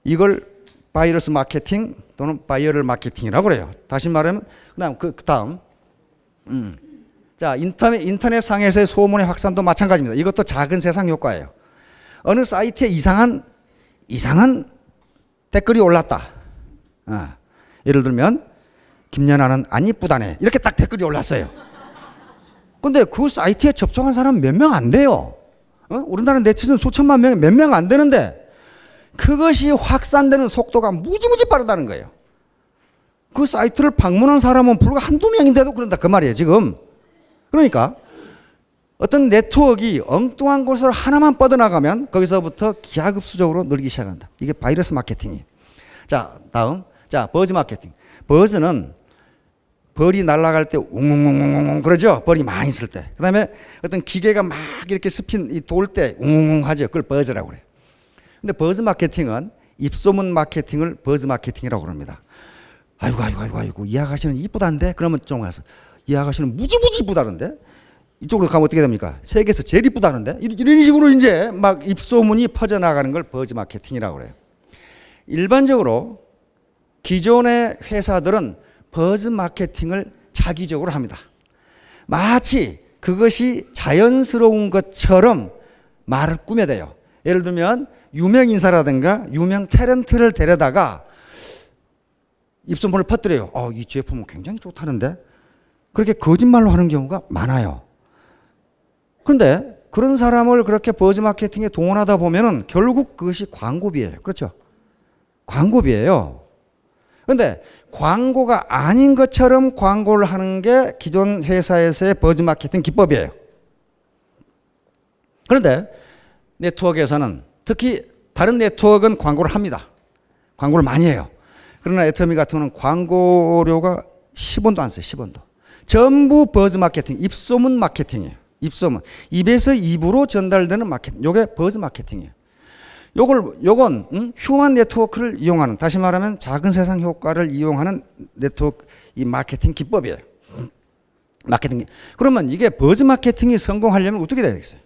이걸 바이러스 마케팅 또는 바이어럴 마케팅이라고 그래요. 다시 말하면 그 다음 자, 인터넷 상에서의 소문의 확산도 마찬가지입니다. 이것도 작은 세상 효과예요. 어느 사이트에 이상한 댓글이 올랐다. 예를 들면 김연아는 안 이쁘다네 이렇게 딱 댓글이 올랐어요. 근데 그 사이트에 접촉한 사람 몇 명 안 돼요. 우리나라 네티즌 수천만 명에 몇 명 안 되는데 그것이 확산되는 속도가 무지무지 빠르다는 거예요. 그 사이트를 방문한 사람은 불과 한두 명인데도 그런다 그 말이에요 지금. 그러니까 어떤 네트워크가 엉뚱한 곳으로 하나만 뻗어나가면 거기서부터 기하급수적으로 늘기 시작한다. 이게 바이러스 마케팅이에요. 자, 다음. 자, 버즈 마케팅. 버즈는 벌이 날아갈 때 웅웅웅웅 그러죠. 벌이 많이 있을 때. 그 다음에 어떤 기계가 막 이렇게 스핀 돌 때 웅웅 하죠. 그걸 버즈라고 그래요. 근데 버즈 마케팅은 입소문 마케팅을 버즈 마케팅이라고 그럽니다. 아이고 이 아가씨는 이쁘다는데? 그러면 좀 가서 이 아가씨는 무지무지 이쁘다는데? 이쪽으로 가면 어떻게 됩니까? 세계에서 제일 이쁘다는데? 이런 식으로 이제 막 입소문이 퍼져나가는 걸 버즈 마케팅이라고 그래요. 일반적으로 기존의 회사들은 버즈 마케팅을 자기적으로 합니다. 마치 그것이 자연스러운 것처럼 말을 꾸며대요. 예를 들면 유명 인사라든가 유명 탤런트를 데려다가 입소문을 퍼뜨려요. 이 제품은 굉장히 좋다는데? 그렇게 거짓말로 하는 경우가 많아요. 그런데 그런 사람을 그렇게 버즈 마케팅에 동원하다 보면은 결국 그것이 광고비예요. 그렇죠? 광고비예요. 그런데 광고가 아닌 것처럼 광고를 하는 게 기존 회사에서의 버즈 마케팅 기법이에요. 그런데 네트워크에서는 특히 다른 네트워크는 광고를 합니다. 광고를 많이 해요. 그러나 애터미 같은 경우는 광고료가 10원도 안 써요. 10원도. 전부 버즈 마케팅, 입소문 마케팅이에요. 입소문. 입에서 입으로 전달되는 마케팅. 요게 버즈 마케팅이에요. 요건 휴먼 네트워크를 이용하는, 다시 말하면 작은 세상 효과를 이용하는 네트워크 이 마케팅 기법이에요. 마케팅. 그러면 이게 버즈 마케팅이 성공하려면 어떻게 되겠어요?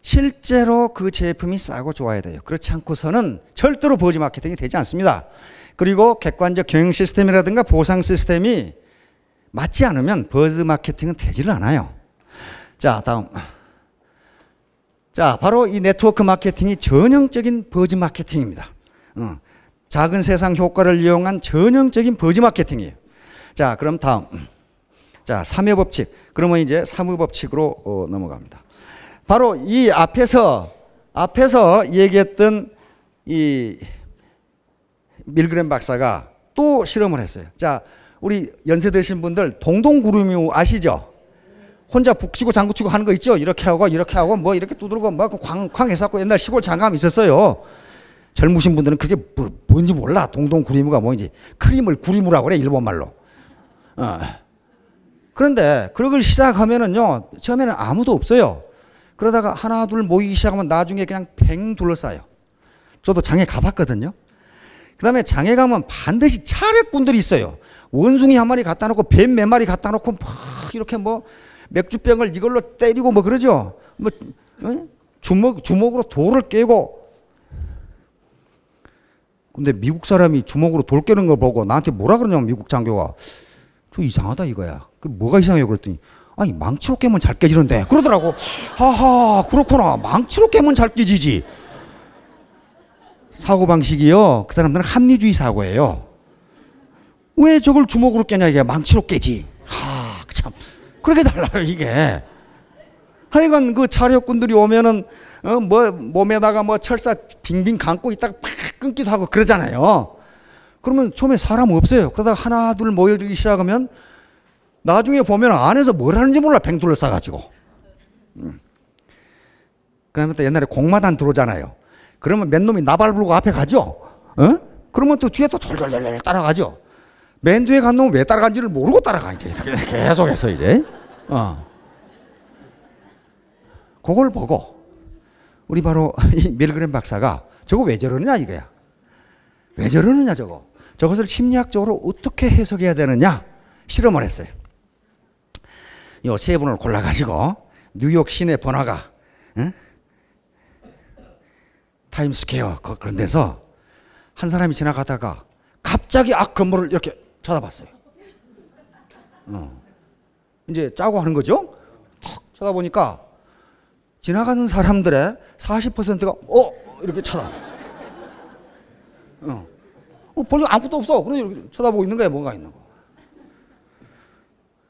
실제로 그 제품이 싸고 좋아야 돼요. 그렇지 않고서는 절대로 버즈 마케팅이 되지 않습니다. 그리고 객관적 경영 시스템이라든가 보상 시스템이 맞지 않으면 버즈 마케팅은 되지를 않아요. 자, 다음. 자, 바로 이 네트워크 마케팅이 전형적인 버즈 마케팅입니다. 작은 세상 효과를 이용한 전형적인 버즈 마케팅이에요. 자, 그럼 다음. 자, 3회 법칙. 그러면 이제 3의 법칙으로 넘어갑니다. 바로 이 앞에서 얘기했던 이 밀그램 박사가 또 실험을 했어요. 자, 우리 연세 드신 분들 동동구름이 아시죠? 혼자 북치고 장구치고 하는 거 있죠? 이렇게 하고 뭐 이렇게 두드리고 뭐 쾅쾅 해서 옛날 시골 장감 있었어요. 젊으신 분들은 그게 뭔지 몰라. 동동구리무가 뭔지. 크림을 구리무라고 그래, 일본말로. 그런데 그걸 시작하면은요, 처음에는 아무도 없어요. 그러다가 하나 둘 모이기 시작하면 나중에 그냥 뱅 둘러싸요. 저도 장에 가봤거든요. 그 다음에 장에 가면 반드시 차례꾼들이 있어요. 원숭이 한 마리 갖다 놓고 뱀 몇 마리 갖다 놓고 막 이렇게 뭐 맥주병을 이걸로 때리고 뭐 그러죠. 뭐 주먹으로 돌을 깨고. 근데 미국 사람이 주먹으로 돌 깨는 걸 보고 나한테 뭐라 그러냐면 미국 장교가 저 이상하다 이거야. 그 뭐가 이상해요? 그랬더니 아니 망치로 깨면 잘 깨지는데 그러더라고. 하하 그렇구나. 망치로 깨면 잘 깨지지. 사고방식이요. 그 사람들은 합리주의 사고예요. 왜 저걸 주먹으로 깨냐 이게 망치로 깨지. 하 참 그렇게 달라요 이게. 하여간 그 차력꾼들이 오면은 뭐 몸에다가 뭐 철사 빙빙 감고 있다가 팍 끊기도 하고 그러잖아요. 그러면 처음에 사람 없어요. 그러다가 하나 둘 모여들기 시작하면 나중에 보면 안에서 뭘 하는지 몰라. 뱅 둘러싸가지고. 그 다음에 또 옛날에 공마단 들어오잖아요. 그러면 맨 놈이 나발 불고 앞에 가죠. 그러면 또 뒤에 또 졸졸졸 따라가죠. 맨 뒤에 간 놈은 왜 따라간지를 모르고 따라가 이제 계속해서 이제. 그걸 보고 우리 바로 이 밀그램 박사가 저거 왜 저러느냐 이거야. 왜 저러느냐 저거. 저것을 심리학적으로 어떻게 해석해야 되느냐 실험을 했어요. 요 세 분을 골라가지고 뉴욕 시내 번화가 타임스퀘어 그런 데서 한 사람이 지나가다가 갑자기 앞 건물을 이렇게 쳐다봤어요. 이제 짜고 하는 거죠. 탁 쳐다보니까 지나가는 사람들의 40%가 이렇게 쳐다. 보니 아무것도 없어. 그래서 이렇게 쳐다보고 있는 거야. 뭔가 있는 거.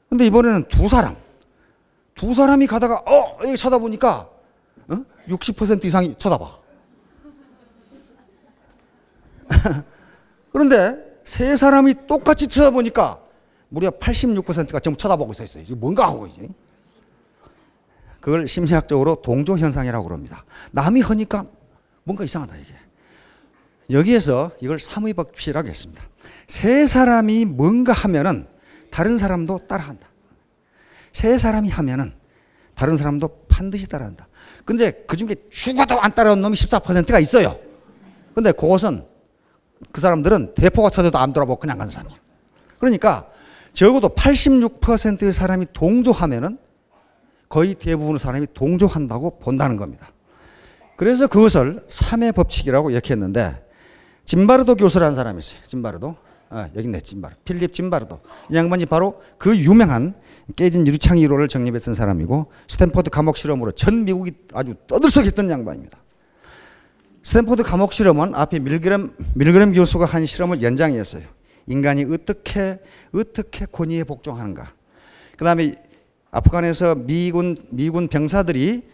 근데 이번에는 두 사람이 가다가 이렇게 쳐다보니까 60% 이상이 쳐다봐. 그런데 세 사람이 똑같이 쳐다보니까 무려 86%가 전부 쳐다보고 있어요. 이게 뭔가 하고 이제. 그걸 심리학적으로 동조 현상이라고 그럽니다. 남이 하니까 뭔가 이상하다 이게. 여기에서 이걸 3의 법칙이라고 했습니다. 세 사람이 뭔가 하면은 다른 사람도 따라한다. 세 사람이 하면은 다른 사람도 반드시 따라한다. 근데 그 중에 죽어도 안 따라온 놈이 14%가 있어요. 근데 그것은 그 사람들은 대포가 터져도 안 돌아보고 그냥 가는 사람이야. 그러니까 적어도 86%의 사람이 동조하면은 거의 대부분의 사람이 동조한다고 본다는 겁니다. 그래서 그것을 3의 법칙이라고 역했는데 짐바르도 교수라는 사람이 있어요. 짐바르도. 여기 있네. 필립 짐바르도. 이 양반이 바로 그 유명한 깨진 유리창 이론을 정립해 쓴 사람이고 스탠포드 감옥 실험으로 전 미국이 아주 떠들썩했던 양반입니다. 스탠포드 감옥 실험은 앞에 밀그램 교수가 한 실험을 연장했어요. 인간이 어떻게 권위에 복종하는가. 그 다음에 아프간에서 미군 병사들이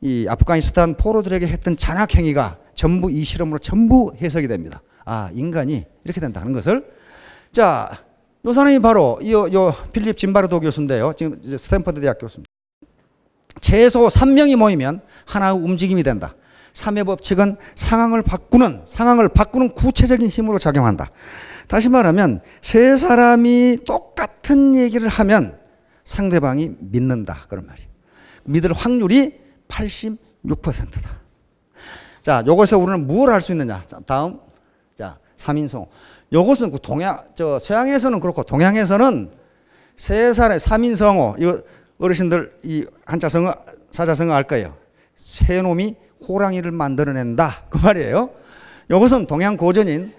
이 아프가니스탄 포로들에게 했던 잔악 행위가 전부 이 실험으로 전부 해석이 됩니다. 인간이 이렇게 된다는 것을. 자, 요 사람이 바로 요 필립 짐바르도 교수인데요. 지금 이제 스탠퍼드 대학 교수입니다. 최소 3명이 모이면 하나의 움직임이 된다. 3의 법칙은 상황을 바꾸는 구체적인 힘으로 작용한다. 다시 말하면 세 사람이 똑같은 얘기를 하면 상대방이 믿는다. 그런 말이에요. 믿을 확률이 86%다. 자, 요것에서 우리는 무엇을 할 수 있느냐. 자, 다음. 자, 3인성. 요것은 그 서양에서는 그렇고 동양에서는 세 사람의 3인성어. 이거 어르신들 이 한자성어, 사자성어 알 거예요. 새 놈이 호랑이를 만들어낸다 그 말이에요. 이것은 동양 고전인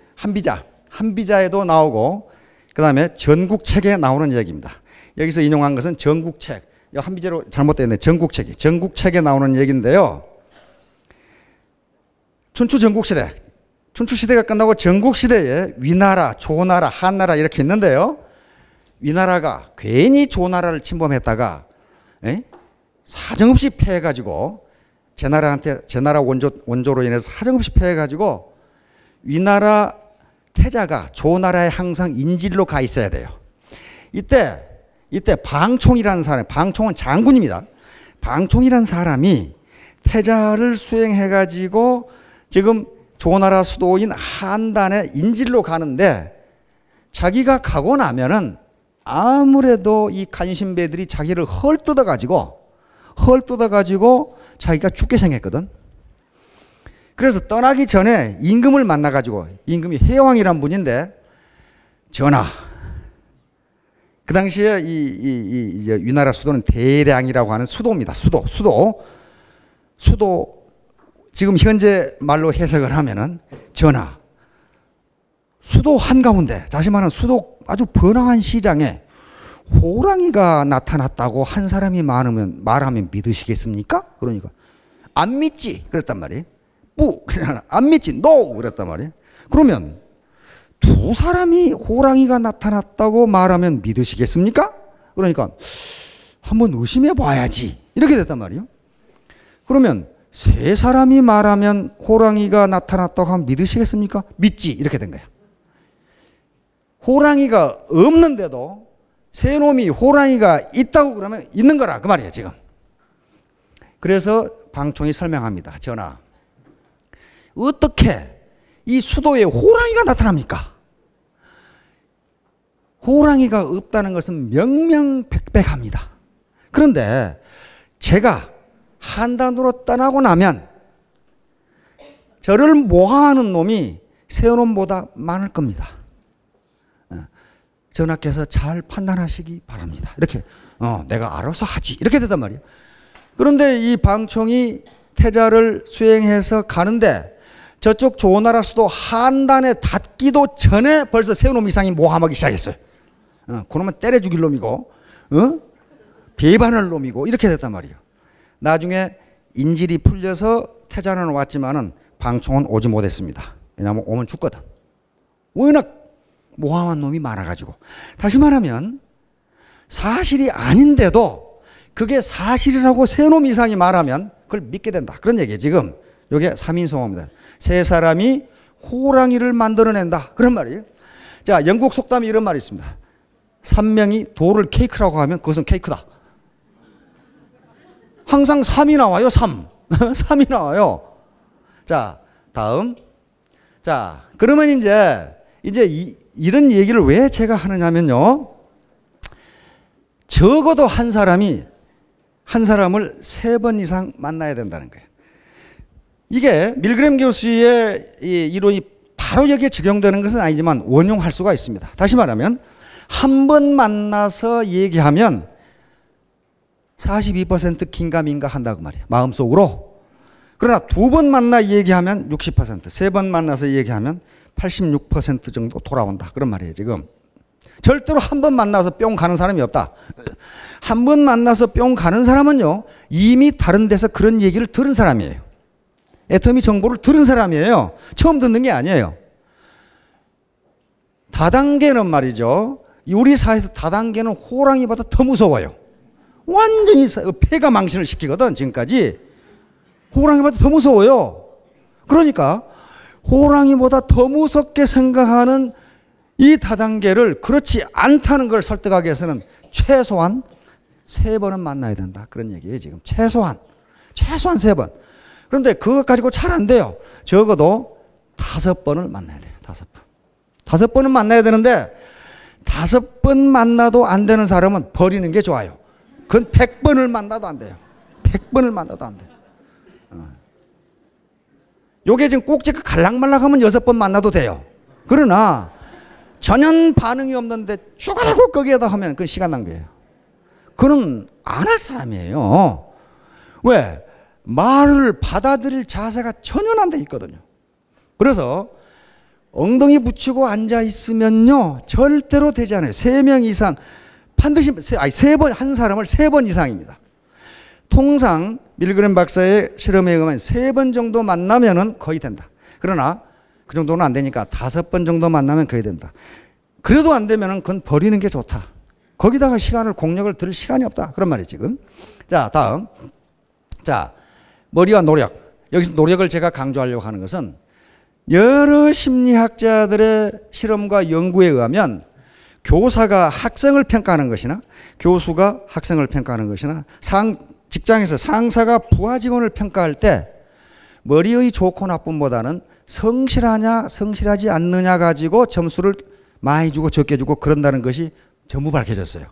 한비자에도 나오고 그 다음에 전국책에 나오는 얘기입니다. 여기서 인용한 것은 전국책, 한비자로 잘못됐네. 전국책에 나오는 얘기인데요. 춘추 전국시대, 춘추시대가 끝나고 전국시대에 위나라, 조나라, 한나라 이렇게 있는데요. 위나라가 괜히 조나라를 침범했다가 사정없이 패해가지고 제나라 원조로 인해서 사정없이 패해가지고 위나라 태자가 조나라에 항상 인질로 가 있어야 돼요. 이때 방총이라는 사람, 방총은 장군입니다. 방총이라는 사람이 태자를 수행해가지고 지금 조나라 수도인 한단에 인질로 가는데 자기가 가고 나면은 아무래도 이 간신배들이 자기를 헐뜯어가지고 자기가 죽게 생겼거든. 그래서 떠나기 전에 임금을 만나가지고, 임금이 해왕이란 분인데, 전하, 그 당시에 이제 위나라 수도는 대량이라고 하는 수도입니다. 수도. 지금 현재 말로 해석을 하면은, 전하, 수도 한가운데, 다시 말하면 수도 아주 번화한 시장에 호랑이가 나타났다고 한 사람이 말하면 믿으시겠습니까? 그러니까 안 믿지 그랬단 말이에요. 안 믿지 노 그랬단 말이에요. 그러면 두 사람이 호랑이가 나타났다고 말하면 믿으시겠습니까? 그러니까 한번 의심해 봐야지 이렇게 됐단 말이에요. 그러면 세 사람이 말하면 호랑이가 나타났다고 하면 믿으시겠습니까? 믿지 이렇게 된 거야. 호랑이가 없는데도 세 놈이 호랑이가 있다고 그러면 있는 거라 그 말이에요 지금. 그래서 방총이 설명합니다. 전하, 어떻게 이 수도에 호랑이가 나타납니까? 호랑이가 없다는 것은 명명백백합니다. 그런데 제가 한단으로 떠나고 나면 저를 모함하는 놈이 세 놈보다 많을 겁니다. 전하께서 잘 판단하시기 바랍니다. 이렇게 내가 알아서 하지 이렇게 됐단 말이에요. 그런데 이 방총이 태자를 수행해서 가는데 저쪽 조나라 수도 한단에 닿기도 전에 벌써 세 놈 이상이 모함하기 시작했어요. 그놈은 때려 죽일 놈이고 배반할 놈이고 이렇게 됐단 말이에요. 나중에 인질이 풀려서 태자는 왔지만은 방총은 오지 못했습니다. 왜냐하면 오면 죽거든. 워낙 모함한 놈이 많아가지고. 다시 말하면 사실이 아닌데도 그게 사실이라고 세 놈 이상이 말하면 그걸 믿게 된다. 그런 얘기예요. 지금 이게 삼인성어입니다. 세 사람이 호랑이를 만들어낸다. 그런 말이에요. 자, 영국 속담에 이런 말이 있습니다. 3명이 돌을 케이크라고 하면 그것은 케이크다. 항상 3이 나와요. 3이 나와요. 자, 다음. 자, 그러면 이제 이런 얘기를 왜 제가 하느냐면요. 적어도 한 사람을 3번 이상 만나야 된다는 거예요. 이게 밀그램 교수의 이 이론이 바로 여기에 적용되는 것은 아니지만 원용할 수가 있습니다. 다시 말하면 한 번 만나서 얘기하면 42% 긴가민가 한다고 말이에요. 마음속으로. 그러나 두 번 만나 얘기하면 60%, 세 번 만나서 얘기하면 86% 정도 돌아온다. 그런 말이에요, 지금. 절대로 한 번 만나서 뿅 가는 사람이 없다. 한 번 만나서 뿅 가는 사람은요, 이미 다른 데서 그런 얘기를 들은 사람이에요. 애터미 정보를 들은 사람이에요. 처음 듣는 게 아니에요. 다단계는 말이죠. 우리 사회에서 다단계는 호랑이보다 더 무서워요. 완전히 폐가 망신을 시키거든, 지금까지. 호랑이보다 더 무서워요. 그러니까 호랑이보다 더 무섭게 생각하는 이 다단계를 그렇지 않다는 걸 설득하기 위해서는 최소한 3번은 만나야 된다. 그런 얘기예요, 지금. 최소한 3번. 그런데 그것 가지고 잘 안 돼요. 적어도 5번을 만나야 돼요. 5번은 만나야 되는데 5번 만나도 안 되는 사람은 버리는 게 좋아요. 그건 100번을 만나도 안 돼요. 100번을 만나도 안 돼요. 요게 지금 꼭지가 갈락말락하면 6번 만나도 돼요. 그러나 전혀 반응이 없는데 죽으라고 거기에다 하면 그건 시간 낭비예요. 그건 안 할 사람이에요. 왜? 말을 받아들일 자세가 전혀 안 돼 있거든요. 그래서 엉덩이 붙이고 앉아 있으면요 절대로 되지 않아요. 3명 이상 반드시 한 사람을 3번 이상입니다. 통상 밀그램 박사의 실험에 의하면 3번 정도 만나면은 거의 된다. 그러나 그 정도는 안 되니까 5번 정도 만나면 거의 된다. 그래도 안 되면은 그건 버리는 게 좋다. 거기다가 공력을 들일 시간이 없다. 그런 말이에요, 지금. 자, 다음. 자, 머리와 노력. 여기서 노력을 제가 강조하려고 하는 것은 여러 심리학자들의 실험과 연구에 의하면 교사가 학생을 평가하는 것이나 교수가 학생을 평가하는 것이나 직장에서 상사가 부하 직원을 평가할 때 머리의 좋고 나쁨보다는 성실하냐 성실하지 않느냐 가지고 점수를 많이 주고 적게 주고 그런다는 것이 전부 밝혀졌어요.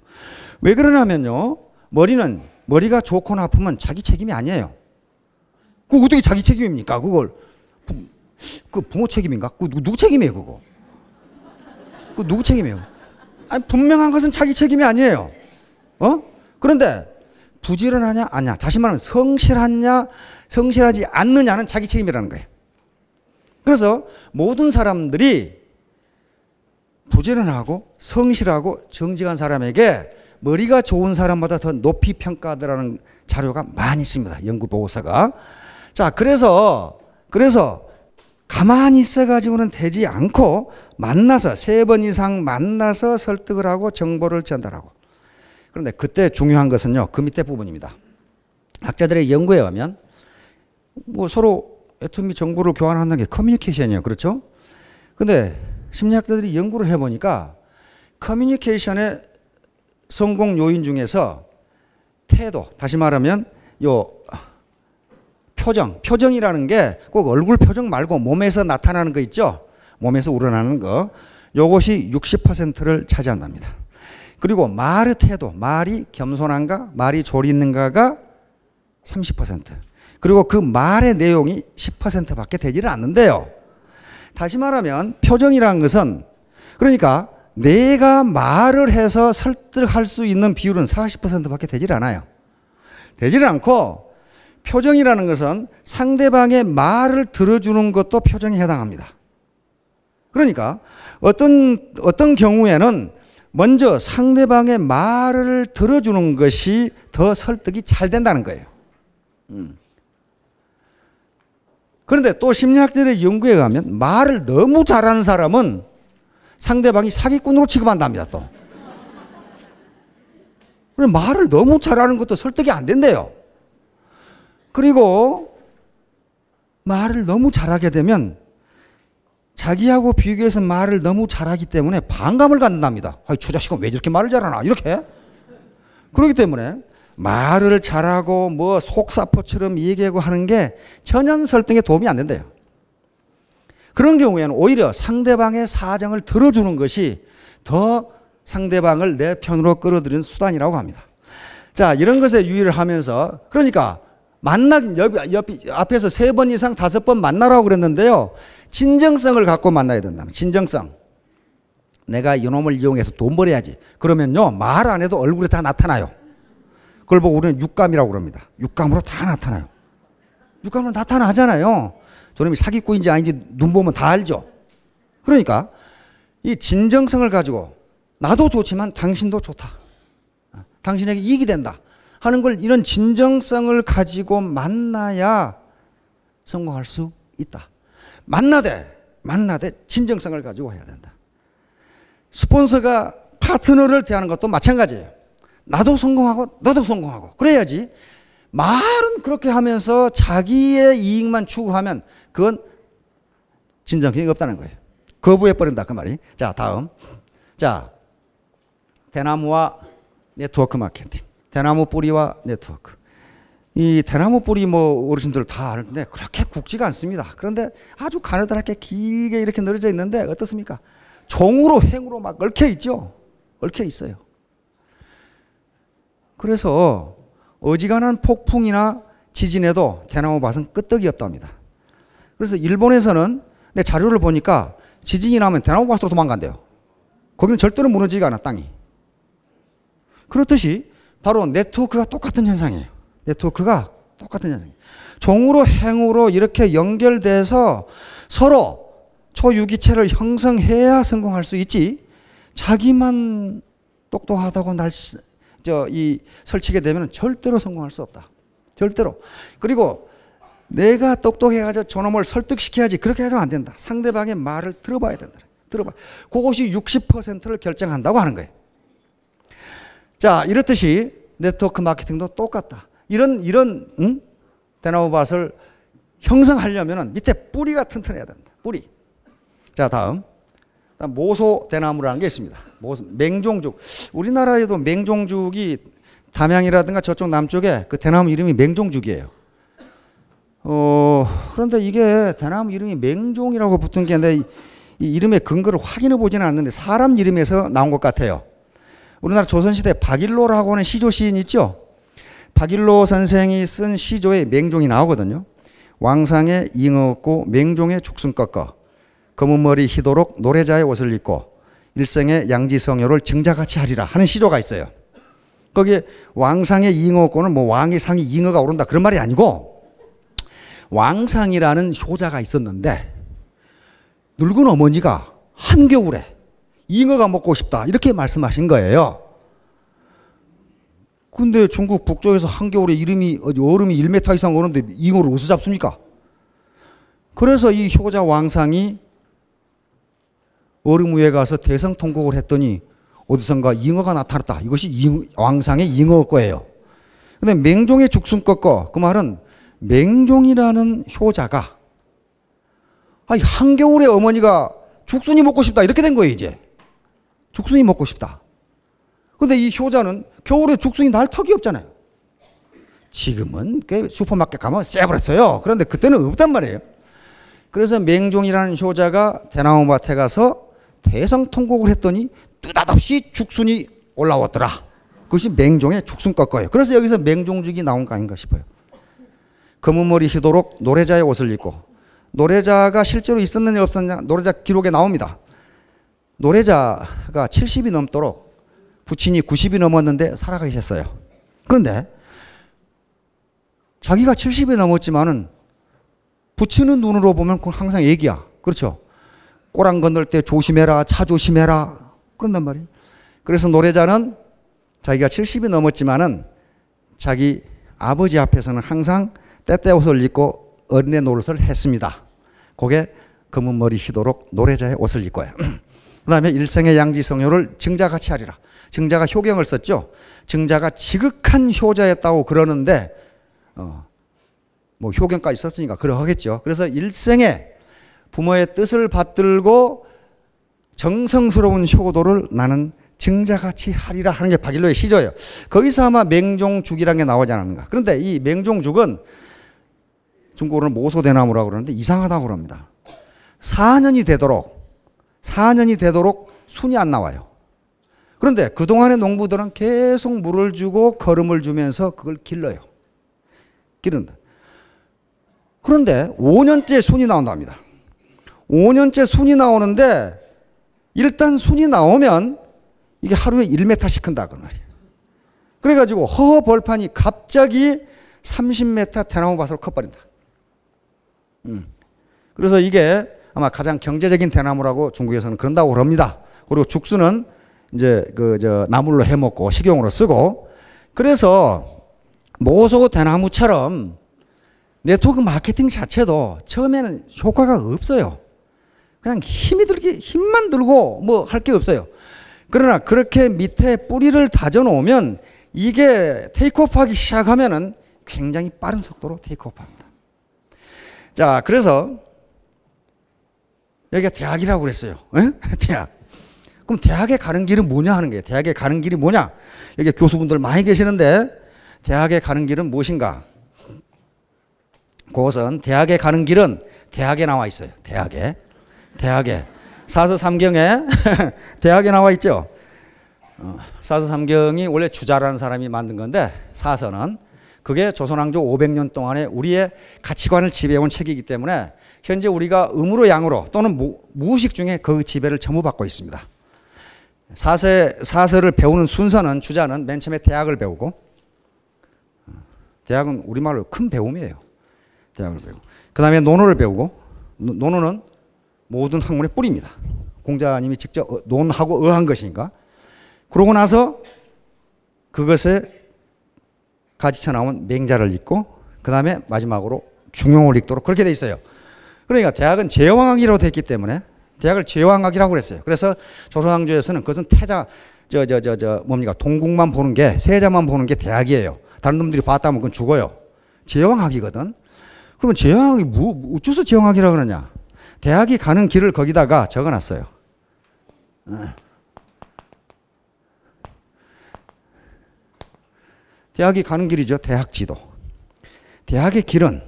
왜 그러냐면요. 머리가 좋고 나쁘면 자기 책임이 아니에요. 그거 어떻게 자기 책임입니까? 그걸 그 부모 책임인가? 그 누구 책임이에요, 그거? 그 누구 책임이에요? 아니, 분명한 것은 자기 책임이 아니에요. 그런데 부지런하냐, 아니야. 다시 말하면 성실하냐, 성실하지 않느냐는 자기 책임이라는 거예요. 그래서 모든 사람들이 부지런하고 성실하고 정직한 사람에게 머리가 좋은 사람보다 더 높이 평가하더라는 자료가 많이 있습니다. 연구 보고서가. 자, 그래서 가만히 있어가지고는 되지 않고 만나서 3번 이상 만나서 설득을 하고 정보를 전달하고. 그런데 그때 중요한 것은요. 그 밑에 부분입니다. 학자들의 연구에 의하면 뭐 서로 애터미 정보를 교환하는 게 커뮤니케이션이에요. 그렇죠? 근데 심리학자들이 연구를 해보니까 커뮤니케이션의 성공 요인 중에서 태도, 다시 말하면 표정이라는 게 꼭 얼굴 표정 말고 몸에서 나타나는 거 있죠? 몸에서 우러나는 거. 요것이 60%를 차지한답니다. 그리고 말의 태도, 말이 겸손한가, 말이 조리있는가가 30%. 그리고 그 말의 내용이 10%밖에 되지를 않는데요. 다시 말하면 표정이라는 것은 그러니까 내가 말을 해서 설득할 수 있는 비율은 40%밖에 되질 않아요. 되질 않고 표정이라는 것은 상대방의 말을 들어주는 것도 표정에 해당합니다. 그러니까 어떤 경우에는 먼저 상대방의 말을 들어주는 것이 더 설득이 잘 된다는 거예요. 그런데 또 심리학자들의 연구에 의하면 말을 너무 잘하는 사람은 상대방이 사기꾼으로 취급한답니다. 또. 말을 너무 잘하는 것도 설득이 안 된대요. 그리고 말을 너무 잘하게 되면 자기하고 비교해서 말을 너무 잘하기 때문에 반감을 갖는답니다. 아이, 저 자식은 왜 저렇게 말을 잘하나? 이렇게. 그렇기 때문에 말을 잘하고 뭐 속사포처럼 얘기하고 하는 게 전혀 설득에 도움이 안 된대요. 그런 경우에는 오히려 상대방의 사정을 들어주는 것이 더 상대방을 내 편으로 끌어들이는 수단이라고 합니다. 자, 이런 것에 유의를 하면서 그러니까 앞에서 3번 이상 5번 만나라고 그랬는데요. 진정성을 갖고 만나야 된다. 진정성. 내가 이놈을 이용해서 돈 벌어야지. 그러면요. 말 안 해도 얼굴에 다 나타나요. 그걸 보고 우리는 육감이라고 그럽니다. 육감으로 다 나타나요. 육감으로 나타나잖아요. 저놈이 사기꾼인지 아닌지 눈 보면 다 알죠. 그러니까 이 진정성을 가지고 나도 좋지만 당신도 좋다. 당신에게 이익이 된다. 하는 걸 이런 진정성을 가지고 만나야 성공할 수 있다. 만나되 진정성을 가지고 해야 된다. 스폰서가 파트너를 대하는 것도 마찬가지예요. 나도 성공하고 너도 성공하고 그래야지. 말은 그렇게 하면서 자기의 이익만 추구하면 그건 진정성이 없다는 거예요. 거부해버린다 그 말이. 자, 다음. 자, 대나무와 네트워크 마케팅. 대나무 뿌리와 네트워크. 이 대나무 뿌리 뭐 어르신들 다 아는데 그렇게 굵지가 않습니다. 그런데 아주 가느다랗게 길게 이렇게 늘어져 있는데 어떻습니까? 종으로 횡으로 막 얽혀 있죠. 얽혀 있어요. 그래서 어지간한 폭풍이나 지진에도 대나무 밭은 끄떡이 없답니다. 그래서 일본에서는 내 자료를 보니까 지진이 나면 대나무 밭으로 도망간대요. 거기는 절대로 무너지지가 않아, 땅이. 그렇듯이 바로 네트워크가 똑같은 현상이에요. 네트워크가 똑같은 현상이에요. 종으로 행으로 이렇게 연결돼서 서로 초유기체를 형성해야 성공할 수 있지. 자기만 똑똑하다고 설치게 되면 절대로 성공할 수 없다. 절대로. 그리고 내가 똑똑해가지고 저놈을 설득시켜야지. 그렇게 하면 안 된다. 상대방의 말을 들어봐야 된다. 들어봐. 그것이 60%를 결정한다고 하는 거예요. 자, 이렇듯이 네트워크 마케팅도 똑같다. 이런 대나무밭을 형성하려면 밑에 뿌리가 튼튼해야 된다. 뿌리. 자, 다음 모소 대나무라는 게 있습니다. 맹종죽. 우리나라에도 맹종죽이 담양이라든가 저쪽 남쪽에 그 대나무 이름이 맹종죽이에요. 그런데 이게 대나무 이름이 맹종이라고 붙은 게 이 이름의 근거를 확인해 보지는 않는데 사람 이름에서 나온 것 같아요. 우리나라 조선시대 박일로라고 하는 시조 시인 있죠? 박일로 선생이 쓴 시조에 맹종이 나오거든요. 왕상에 잉어 없고 맹종의 죽순 꺾어 검은 머리 희도록 노래자의 옷을 입고 일생의 양지성효를 증자같이 하리라 하는 시조가 있어요. 거기에 왕상에 잉어 없고는 뭐 왕의 상이 잉어가 오른다 그런 말이 아니고 왕상이라는 효자가 있었는데 늙은 어머니가 한겨울에 잉어가 먹고 싶다 이렇게 말씀하신 거예요. 근데 중국 북쪽에서 한겨울에 얼음이 1m 이상 오는데 잉어를 어디서 잡습니까? 그래서 이 효자 왕상이 얼음 위에 가서 대성통곡을 했더니 어디선가 잉어가 나타났다. 이것이 왕상의 잉어일 거예요. 근데 맹종의 죽순 꺾어 그 말은 맹종이라는 효자가 한겨울에 어머니가 죽순이 먹고 싶다 이렇게 된 거예요. 이제 죽순이 먹고 싶다. 근데 이 효자는 겨울에 죽순이 날 턱이 없잖아요. 지금은 슈퍼마켓 가면 쎄버렸어요. 그런데 그때는 없단 말이에요. 그래서 맹종이라는 효자가 대나무밭에 가서 대성통곡을 했더니 느닷없이 죽순이 올라왔더라. 그것이 맹종의 죽순 꺾어요. 그래서 여기서 맹종죽이 나온 거 아닌가 싶어요. 검은 머리 희도록 노래자의 옷을 입고 노래자가 실제로 있었느냐 없었느냐 노래자 기록에 나옵니다. 노래자가 70이 넘도록 부친이 90이 넘었는데 살아가셨어요. 그런데 자기가 70이 넘었지만은 부친은 눈으로 보면 그건 항상 얘기야. 그렇죠? 꼬랑 건널 때 조심해라, 차 조심해라. 그런단 말이에요. 그래서 노래자는 자기가 70이 넘었지만은 자기 아버지 앞에서는 항상 때때 옷을 입고 어린애 노릇을 했습니다. 그게 검은 머리 희도록 노래자의 옷을 입고요. 그 다음에 일생의 양지성효를 증자같이 하리라. 증자가 효경을 썼죠. 증자가 지극한 효자였다고 그러는데 뭐 효경까지 썼으니까 그러하겠죠. 그래서 일생에 부모의 뜻을 받들고 정성스러운 효도를 나는 증자같이 하리라 하는 게 박일로의 시조예요. 거기서 아마 맹종죽이라는 게 나오지 않았는가. 그런데 이 맹종죽은 중국어로는 모소대나무라고 그러는데 이상하다고 그럽니다. 4년이 되도록 순이 안 나와요. 그런데 그동안의 농부들은 계속 물을 주고 거름을 주면서 그걸 길러요. 기른다. 그런데 5년째 순이 나온답니다. 5년째 순이 나오는데 일단 순이 나오면 이게 하루에 1m씩 큰다 그 말이에요. 그래가지고 허허 벌판이 갑자기 30m 대나무밭으로 커버린다. 그래서 이게 아마 가장 경제적인 대나무라고 중국에서는 그런다고 그럽니다. 그리고 죽순은 이제 나물로 해먹고 식용으로 쓰고 그래서 모소 대나무처럼 네트워크 마케팅 자체도 처음에는 효과가 없어요. 그냥 힘만 들고 뭐 할 게 없어요. 그러나 그렇게 밑에 뿌리를 다져 놓으면 이게 테이크오프 하기 시작하면은 굉장히 빠른 속도로 테이크오프 합니다. 자, 그래서 여기가 대학이라고 그랬어요. 대학. 그럼 대학에 가는 길은 뭐냐 하는 거예요. 대학에 가는 길이 뭐냐? 여기 교수분들 많이 계시는데 대학에 가는 길은 무엇인가? 그것은 대학에 가는 길은 대학에 나와 있어요. 대학에. 사서삼경에 대학에 나와 있죠. 사서삼경이 원래 주자라는 사람이 만든 건데 사서는 그게 조선왕조 500년 동안에 우리의 가치관을 지배해온 책이기 때문에 현재 우리가 음으로 양으로 또는 무의식 중에 그 지배를 전부 받고 있습니다. 사서를 배우는 순서는 주자는 맨 처음에 대학을 배우고 대학은 우리말로 큰 배움이에요. 대학을 배우고. 그 다음에 논어를 배우고, 논어는 모든 학문의 뿌리입니다. 공자님이 직접 논하고 어한 것이니까. 그러고 나서 그것에 가지쳐 나온 맹자를 읽고, 그 다음에 마지막으로 중용을 읽도록 그렇게 돼 있어요. 그러니까 대학은 제왕학이라고 돼 있기 때문에 대학을 제왕학이라고 그랬어요. 그래서 조선왕조에서는 그것은 뭡니까? 동국만 보는 게, 세자만 보는 게 대학이에요. 다른 놈들이 봤다면 그건 죽어요. 제왕학이거든. 그러면 제왕학이 어째서 제왕학이라고 그러냐? 대학이 가는 길을 거기다가 적어놨어요. 대학이 가는 길이죠. 대학지도. 대학의 길은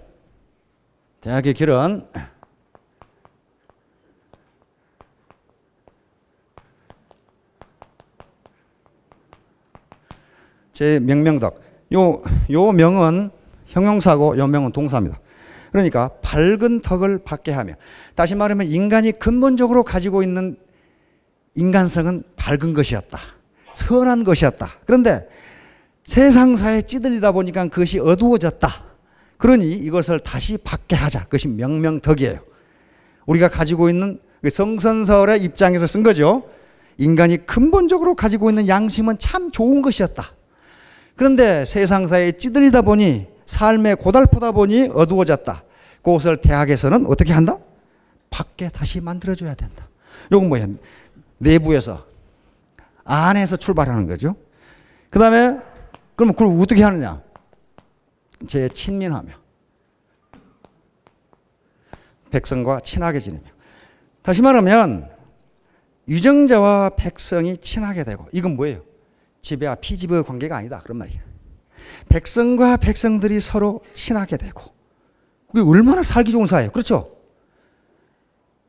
제 명명덕. 요 명은 형용사고 요 명은 동사입니다. 그러니까 밝은 덕을 받게 하며, 다시 말하면 인간이 근본적으로 가지고 있는 인간성은 밝은 것이었다. 선한 것이었다. 그런데 세상사에 찌들리다 보니까 그것이 어두워졌다. 그러니 이것을 다시 받게 하자. 그것이 명명덕이에요. 우리가 가지고 있는 성선설의 입장에서 쓴 거죠. 인간이 근본적으로 가지고 있는 양심은 참 좋은 것이었다. 그런데 세상사에 찌들리다 보니, 삶에 고달프다 보니 어두워졌다. 그것을 대학에서는 어떻게 한다? 밖에 다시 만들어줘야 된다. 이건 뭐야? 내부에서, 안에서 출발하는 거죠. 그 다음에 그러면 그걸 어떻게 하느냐? 친민하며 백성과 친하게 지내며. 다시 말하면 유정자와 백성이 친하게 되고, 이건 뭐예요? 지배와 피지배의 관계가 아니다. 그런 말이에요. 백성과 백성들이 서로 친하게 되고, 그게 얼마나 살기 좋은 사회예요. 그렇죠?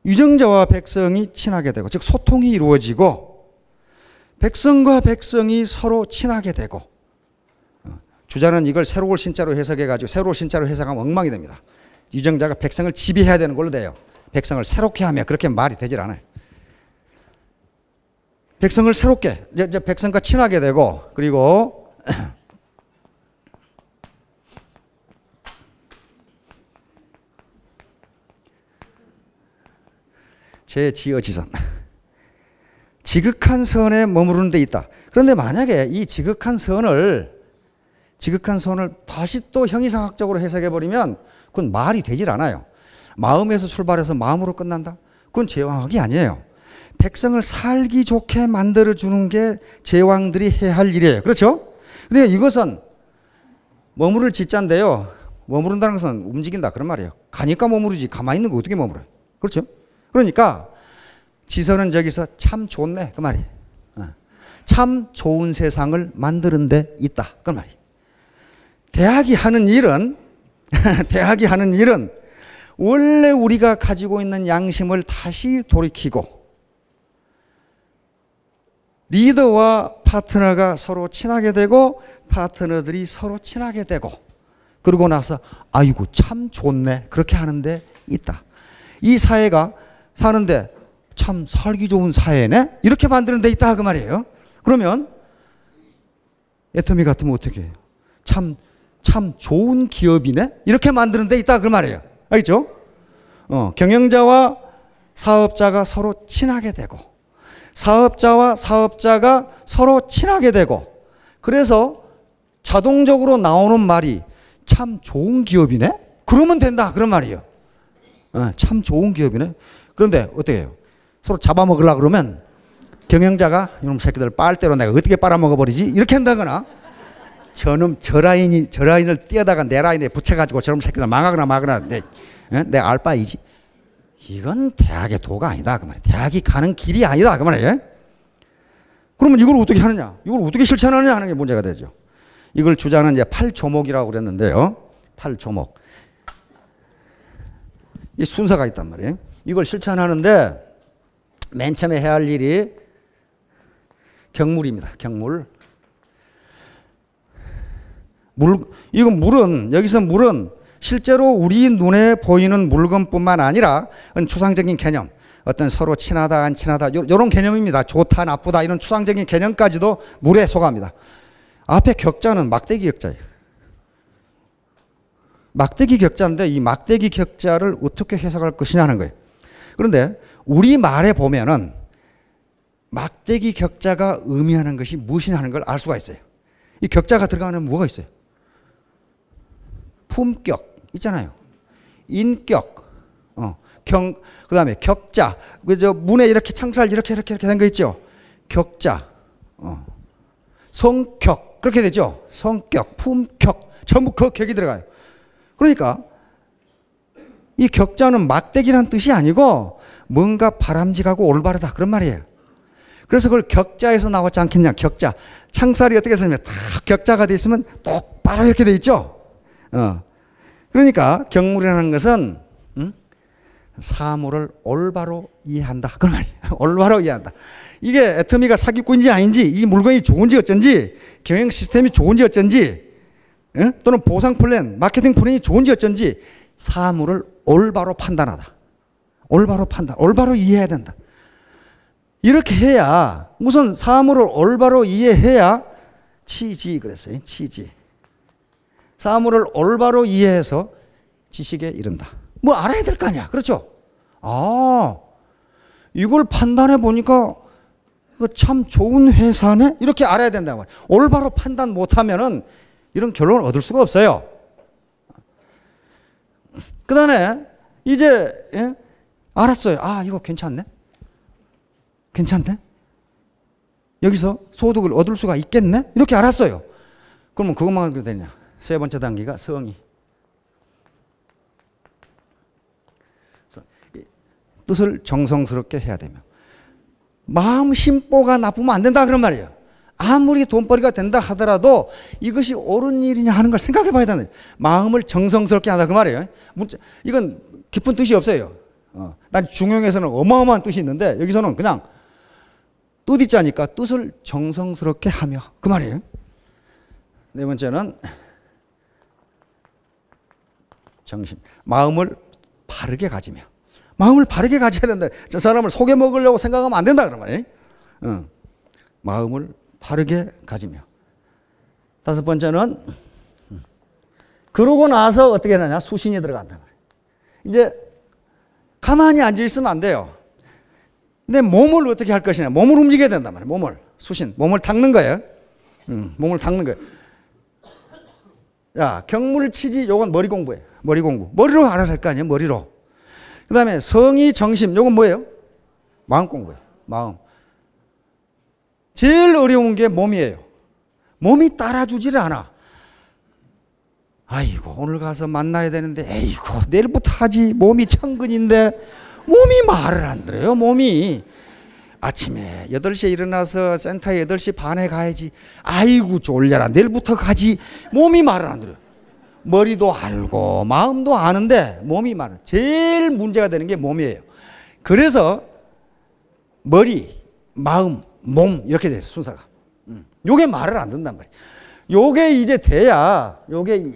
유정자와 백성이 친하게 되고, 즉 소통이 이루어지고, 백성과 백성이 서로 친하게 되고. 주자는 이걸 새로운 신자로 해석해가지고 새로운 신자로 해석하면 엉망이 됩니다. 유정자가 백성을 지배해야 되는 걸로 돼요. 백성을 새롭게 하며, 그렇게 말이 되질 않아요. 백성을 새롭게, 이제 백성과 친하게 되고, 그리고 제지어지선. 지극한 선에 머무르는 데 있다. 그런데 만약에 이 지극한 선을 다시 또 형이상학적으로 해석해버리면 그건 말이 되질 않아요. 마음에서 출발해서 마음으로 끝난다? 그건 제왕학이 아니에요. 백성을 살기 좋게 만들어주는 게 제왕들이 해야 할 일이에요. 그렇죠? 근데 이것은 머무를 지자인데요. 머무른다는 것은 움직인다. 그런 말이에요. 가니까 머무르지. 가만히 있는 거 어떻게 머물어요? 그렇죠? 그러니까 지선은 저기서 참 좋네. 그 말이에요. 참 좋은 세상을 만드는 데 있다. 그 말이에요. 대학이 하는 일은 원래 우리가 가지고 있는 양심을 다시 돌이키고, 리더와 파트너가 서로 친하게 되고, 파트너들이 서로 친하게 되고, 그러고 나서 아이고 참 좋네. 그렇게 하는데 있다. 이 사회가 사는데 참 살기 좋은 사회네. 이렇게 만드는 데 있다. 그 말이에요. 그러면 애터미 같으면 어떻게 해요? 참 좋은 기업이네? 이렇게 만드는 데 있다. 그 말이에요. 알겠죠? 경영자와 사업자가 서로 친하게 되고, 사업자와 사업자가 서로 친하게 되고, 그래서 자동적으로 나오는 말이 참 좋은 기업이네? 그러면 된다. 그런 말이에요. 참 좋은 기업이네. 그런데 어떻게 해요? 서로 잡아먹으려고 그러면 경영자가 이놈 새끼들 빨대로 내가 어떻게 빨아먹어버리지? 이렇게 한다거나, 저 라인을 뛰어다가 내 라인에 붙여가지고 저놈 새끼들 망하거나 마거나 내가 알 바이지. 이건 대학의 도가 아니다. 그 말이에요. 대학이 가는 길이 아니다. 그 말이에요. 그러면 이걸 어떻게 하느냐? 이걸 어떻게 실천하느냐 하는 게 문제가 되죠. 이걸 주자는 이제 8조목이라고 그랬는데요. 8조목. 이 순서가 있단 말이에요. 이걸 실천하는데 맨 처음에 해야 할 일이 경물입니다. 경물. 이건 물은, 여기서 물은 실제로 우리 눈에 보이는 물건뿐만 아니라 추상적인 개념, 어떤 서로 친하다 안 친하다 이런 개념입니다. 좋다 나쁘다 이런 추상적인 개념까지도 물에 속합니다. 앞에 격자는 막대기 격자예요. 막대기 격자인데 이 막대기 격자를 어떻게 해석할 것이냐는 거예요. 그런데 우리 말에 보면은 막대기 격자가 의미하는 것이 무엇이냐 하는 걸 알 수가 있어요. 이 격자가 들어가는 뭐가 있어요? 품격 있잖아요. 인격, 그 다음에 격자. 그저 문에 이렇게 창살 이렇게 된 거 있죠? 격자, 성격. 그렇게 되죠? 성격, 품격. 전부 그 격이 들어가요. 그러니까 이 격자는 막대기라는 뜻이 아니고 뭔가 바람직하고 올바르다. 그런 말이에요. 그래서 그걸 격자에서 나왔지 않겠냐. 격자. 창살이 어떻게 되냐면 다 격자가 돼 있으면 똑바로 이렇게 돼 있죠. 그러니까 경물이라는 것은 사물을 올바로 이해한다. 그런 말이에요. 올바로 이해한다. 이게 애터미가 사기꾼인지 아닌지, 이 물건이 좋은지 어쩐지, 경영 시스템이 좋은지 어쩐지, 또는 보상 플랜, 마케팅 플랜이 좋은지 어쩐지 사물을 올바로 판단하다. 올바로 판단, 올바로 이해해야 된다. 이렇게 해야, 우선 사물을 올바로 이해해야 치지 그랬어요. 치지. 사물을 올바로 이해해서 지식에 이른다. 뭐 알아야 될 거 아니야. 그렇죠? 아, 이걸 판단해 보니까 참 좋은 회사네? 이렇게 알아야 된다고. 올바로 판단 못하면은 이런 결론을 얻을 수가 없어요. 그 다음에 이제 알았어요. 아, 이거 괜찮네? 괜찮네? 여기서 소득을 얻을 수가 있겠네? 이렇게 알았어요. 그러면 그것만 하게 되냐? 세 번째 단계가 성의. 뜻을 정성스럽게 해야 되며 마음 심보가 나쁘면 안 된다 그런 말이에요. 아무리 돈벌이가 된다 하더라도 이것이 옳은 일이냐 하는 걸 생각해 봐야 되는 거예요. 마음을 정성스럽게 하다 그 말이에요. 이건 깊은 뜻이 없어요. 난 중용에서는 어마어마한 뜻이 있는데 여기서는 그냥 뜻이자니까 뜻을 정성스럽게 하며 그 말이에요. 네 번째는 정신. 마음을 바르게 가지며. 마음을 바르게 가져야 된다. 저 사람을 속여 먹으려고 생각하면 안 된다 그런 말이에요. 마음을 바르게 가지며. 다섯 번째는 그러고 나서 어떻게 하느냐? 수신이 들어간다. 이제 가만히 앉아 있으면 안 돼요. 근데 몸을 어떻게 할 것이냐? 몸을 움직여야 된단 말이에요. 몸을. 수신. 몸을 닦는 거예요. 몸을 닦는 거예요. 야, 경물치지 요건 머리 공부예요. 머리 공부. 머리로 알아야 할 거 아니에요. 머리로. 그 다음에 성의 정심. 요건 뭐예요? 마음 공부예요. 마음. 제일 어려운 게 몸이에요. 몸이 따라주지를 않아. 아이고 오늘 가서 만나야 되는데 에이고 내일부터 하지. 몸이 천근인데 몸이 말을 안 들어요. 몸이. 아침에 8시에 일어나서 센터에 8시 반에 가야지. 아이고 졸려라. 내일부터 가지. 몸이 말을 안 들어요. 머리도 알고 마음도 아는데 몸이 말을. 제일 문제가 되는 게 몸이에요. 그래서 머리, 마음, 몸 이렇게 돼서 순서가. 요게 말을 안 듣는단 말이에요. 요게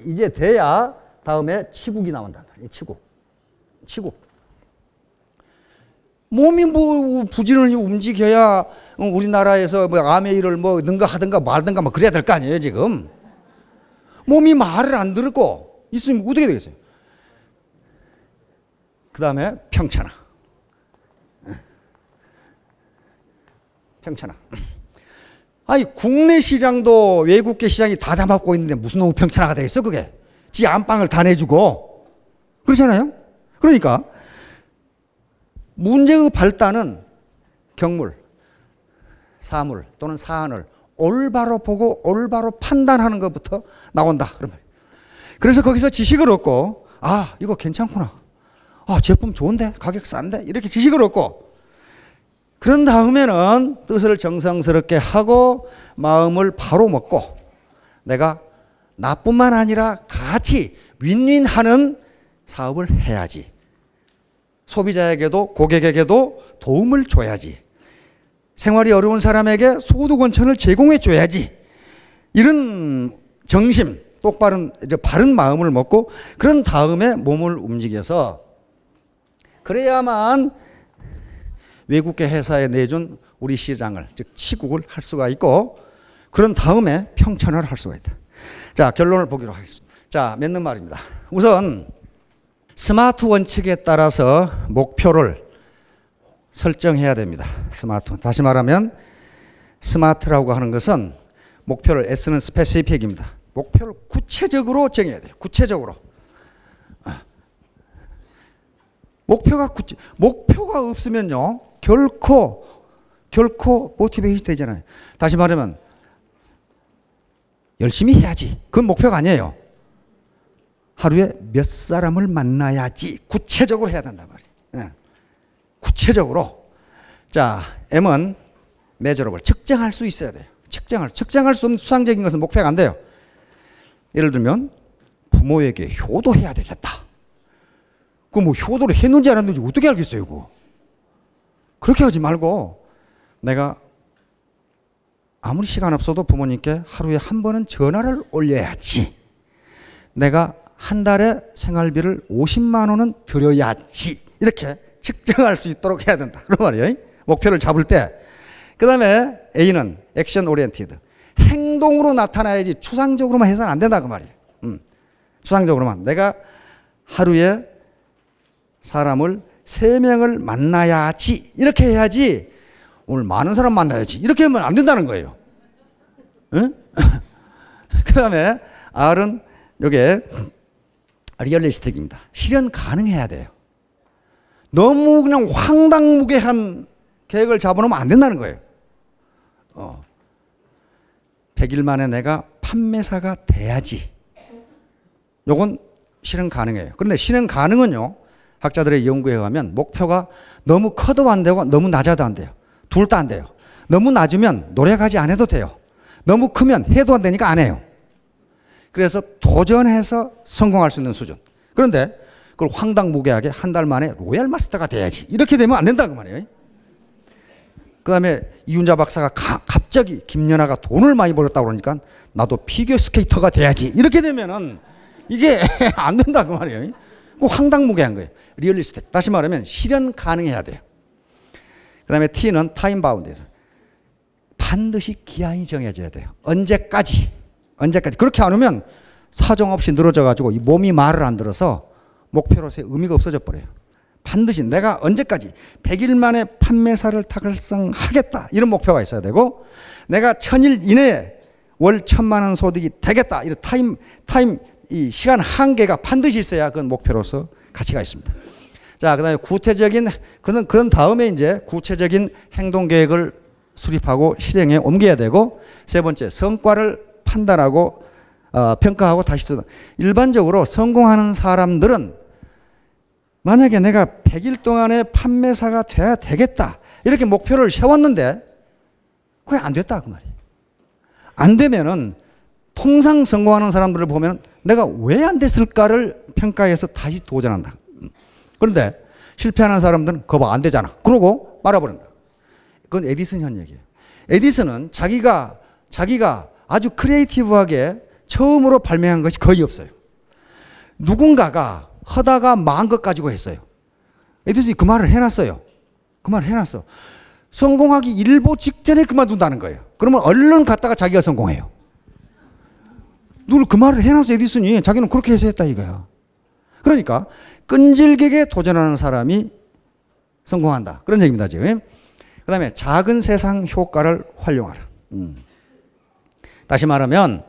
이제 돼야 다음에 치국이 나온단 말이에요. 치국. 몸이 뭐 부지런히 움직여야 우리나라에서 뭐 암의 일을 뭐 능가 하든가 말든가 뭐 그래야 될 거 아니에요 지금. 몸이 말을 안 듣고 있으면 어떻게 되겠어요? 그 다음에 평천하. 아니 국내 시장도 외국계 시장이 다 잡아먹고 있는데 무슨 놈의 평천하가 되겠어 그게. 지 안방을 다 내주고. 그렇잖아요. 그러니까 문제의 발단은 경물, 사물 또는 사안을 올바로 보고 올바로 판단하는 것부터 나온다. 그런 말이에요. 그래서 거기서 지식을 얻고 아 이거 괜찮구나. 아 제품 좋은데 가격 싼데 이렇게 지식을 얻고 그런 다음에는 뜻을 정성스럽게 하고 마음을 바로 먹고 내가 나뿐만 아니라 같이 윈윈하는 사업을 해야지. 소비자에게도 고객에게도 도움을 줘야지. 생활이 어려운 사람에게 소득 원천을 제공해 줘야지. 이런 정심, 똑바른 바른 마음을 먹고 그런 다음에 몸을 움직여서 그래야만 외국계 회사에 내준 우리 시장을 즉 치국을 할 수가 있고 그런 다음에 평천을 할 수가 있다. 자 결론을 보기로 하겠습니다. 자 맞는 말입니다. 우선 스마트 원칙에 따라서 목표를 설정해야 됩니다. 스마트. 다시 말하면 스마트라고 하는 것은 목표를 S는 스페시픽입니다. 목표를 구체적으로 정해야 돼요. 구체적으로. 목표가 없으면요. 결코 모티베이션 되잖아요. 다시 말하면 열심히 해야지. 그건 목표가 아니에요. 하루에 몇 사람을 만나야지. 구체적으로 해야 된단 말이에요. 구체적으로. 자, M은 measurable. 측정할 수 있어야 돼요. 측정할 수 없는 수상적인 것은 목표가 안 돼요. 예를 들면 부모에게 효도해야 되겠다. 그 뭐 효도를 했는지 안 했는지 어떻게 알겠어요, 그거. 그렇게 하지 말고 내가 아무리 시간 없어도 부모님께 하루에 한 번은 전화를 올려야지. 내가 한 달에 생활비를 50만 원은 드려야지. 이렇게 측정할 수 있도록 해야 된다. 그런 말이에요. 목표를 잡을 때. 그 다음에 A는 액션 오리엔티드. 행동으로 나타나야지 추상적으로만 해서는 안 된다 그 말이에요. 추상적으로만. 내가 하루에 사람을 3명을 만나야지. 이렇게 해야지. 오늘 많은 사람 만나야지. 이렇게 하면 안 된다는 거예요. 응? 그 다음에 R은 이게 리얼리스틱입니다. 실현 가능해야 돼요. 너무 그냥 황당무계한 계획을 잡아놓으면 안 된다는 거예요. 100일 만에 내가 판매사가 돼야지. 요건 실현 가능해요. 그런데 실현 가능은요. 학자들의 연구에 의하면 목표가 너무 커도 안 되고 너무 낮아도 안 돼요. 둘 다 안 돼요. 너무 낮으면 노력하지 안 해도 돼요. 너무 크면 해도 안 되니까 안 해요. 그래서 도전해서 성공할 수 있는 수준. 그런데 그걸 황당무계하게 한 달 만에 로얄 마스터가 돼야지. 이렇게 되면 안 된다고 말이에요. 그 다음에 이윤자 박사가 갑자기 김연아가 돈을 많이 벌었다고 그러니까 나도 피겨 스케이터가 돼야지. 이렇게 되면은 이게 안 된다고 말이에요. 그 황당무계한 거예요. 리얼리스틱. 다시 말하면 실현 가능해야 돼요. 그 다음에 T는 타임 바운드. 반드시 기한이 정해져야 돼요. 언제까지. 그렇게 안 하면 사정없이 늘어져 가지고 이 몸이 말을 안 들어서 목표로서의 의미가 없어져 버려요. 반드시 내가 언제까지 100일 만에 판매사를 달성하겠다. 이런 목표가 있어야 되고 내가 1000일 이내에 월 1000만 원 소득이 되겠다. 이런 타임 이 시간 한계가 반드시 있어야 그건 목표로서 가치가 있습니다. 자, 그다음에 그런 다음에 이제 구체적인 행동 계획을 수립하고 실행에 옮겨야 되고 세 번째 성과를 판단하고 평가하고 다시 또 일반적으로 성공하는 사람들은 만약에 내가 100일 동안에 판매사가 돼야 되겠다 이렇게 목표를 세웠는데 그게 안 됐다 그 말이에요. 안 되면은 통상 성공하는 사람들을 보면 내가 왜 안 됐을까를 평가해서 다시 도전한다. 그런데 실패하는 사람들은 그거 봐 안 되잖아. 그러고 말아버린다. 그건 에디슨 현역이에요. 에디슨은 자기가 아주 크리에이티브하게 처음으로 발명한 것이 거의 없어요. 누군가가 하다가 망한 것 가지고 했어요. 에디슨이 그 말을 해놨어요. 그 말을 해놨어. 성공하기 일보 직전에 그만둔다는 거예요. 그러면 얼른 갔다가 자기가 성공해요. 누굴 그 말을 해놨어 에디슨이. 자기는 그렇게 해서 했다 이거야. 그러니까 끈질기게 도전하는 사람이 성공한다. 그런 얘기입니다 지금. 그 다음에 작은 세상 효과를 활용하라. 다시 말하면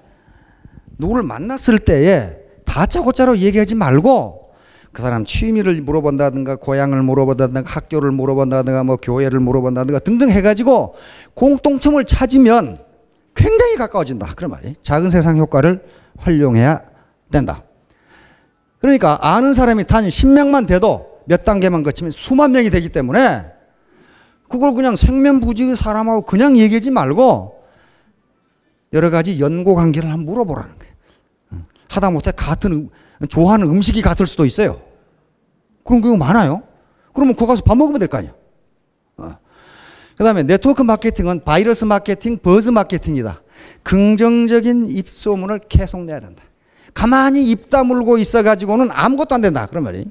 누구를 만났을 때에 다짜고짜로 얘기하지 말고 그 사람 취미를 물어본다든가 고향을 물어본다든가 학교를 물어본다든가 뭐 교회를 물어본다든가 등등 해가지고 공통점을 찾으면 굉장히 가까워진다. 그런 말이에요. 작은 세상 효과를 활용해야 된다. 그러니까 아는 사람이 단 10명만 돼도 몇 단계만 거치면 수만 명이 되기 때문에 그걸 그냥 생면부지의 사람하고 그냥 얘기하지 말고 여러 가지 연고관계를 한번 물어보라는 거예요. 하다못해 좋아하는 음식이 같을 수도 있어요. 그런 경우 많아요. 그러면 거기 가서 밥 먹으면 될 거 아니야. 그 다음에 네트워크 마케팅은 바이러스 마케팅, 버즈 마케팅이다. 긍정적인 입소문을 계속 내야 된다. 가만히 입 다물고 있어가지고는 아무것도 안 된다. 그런 말이.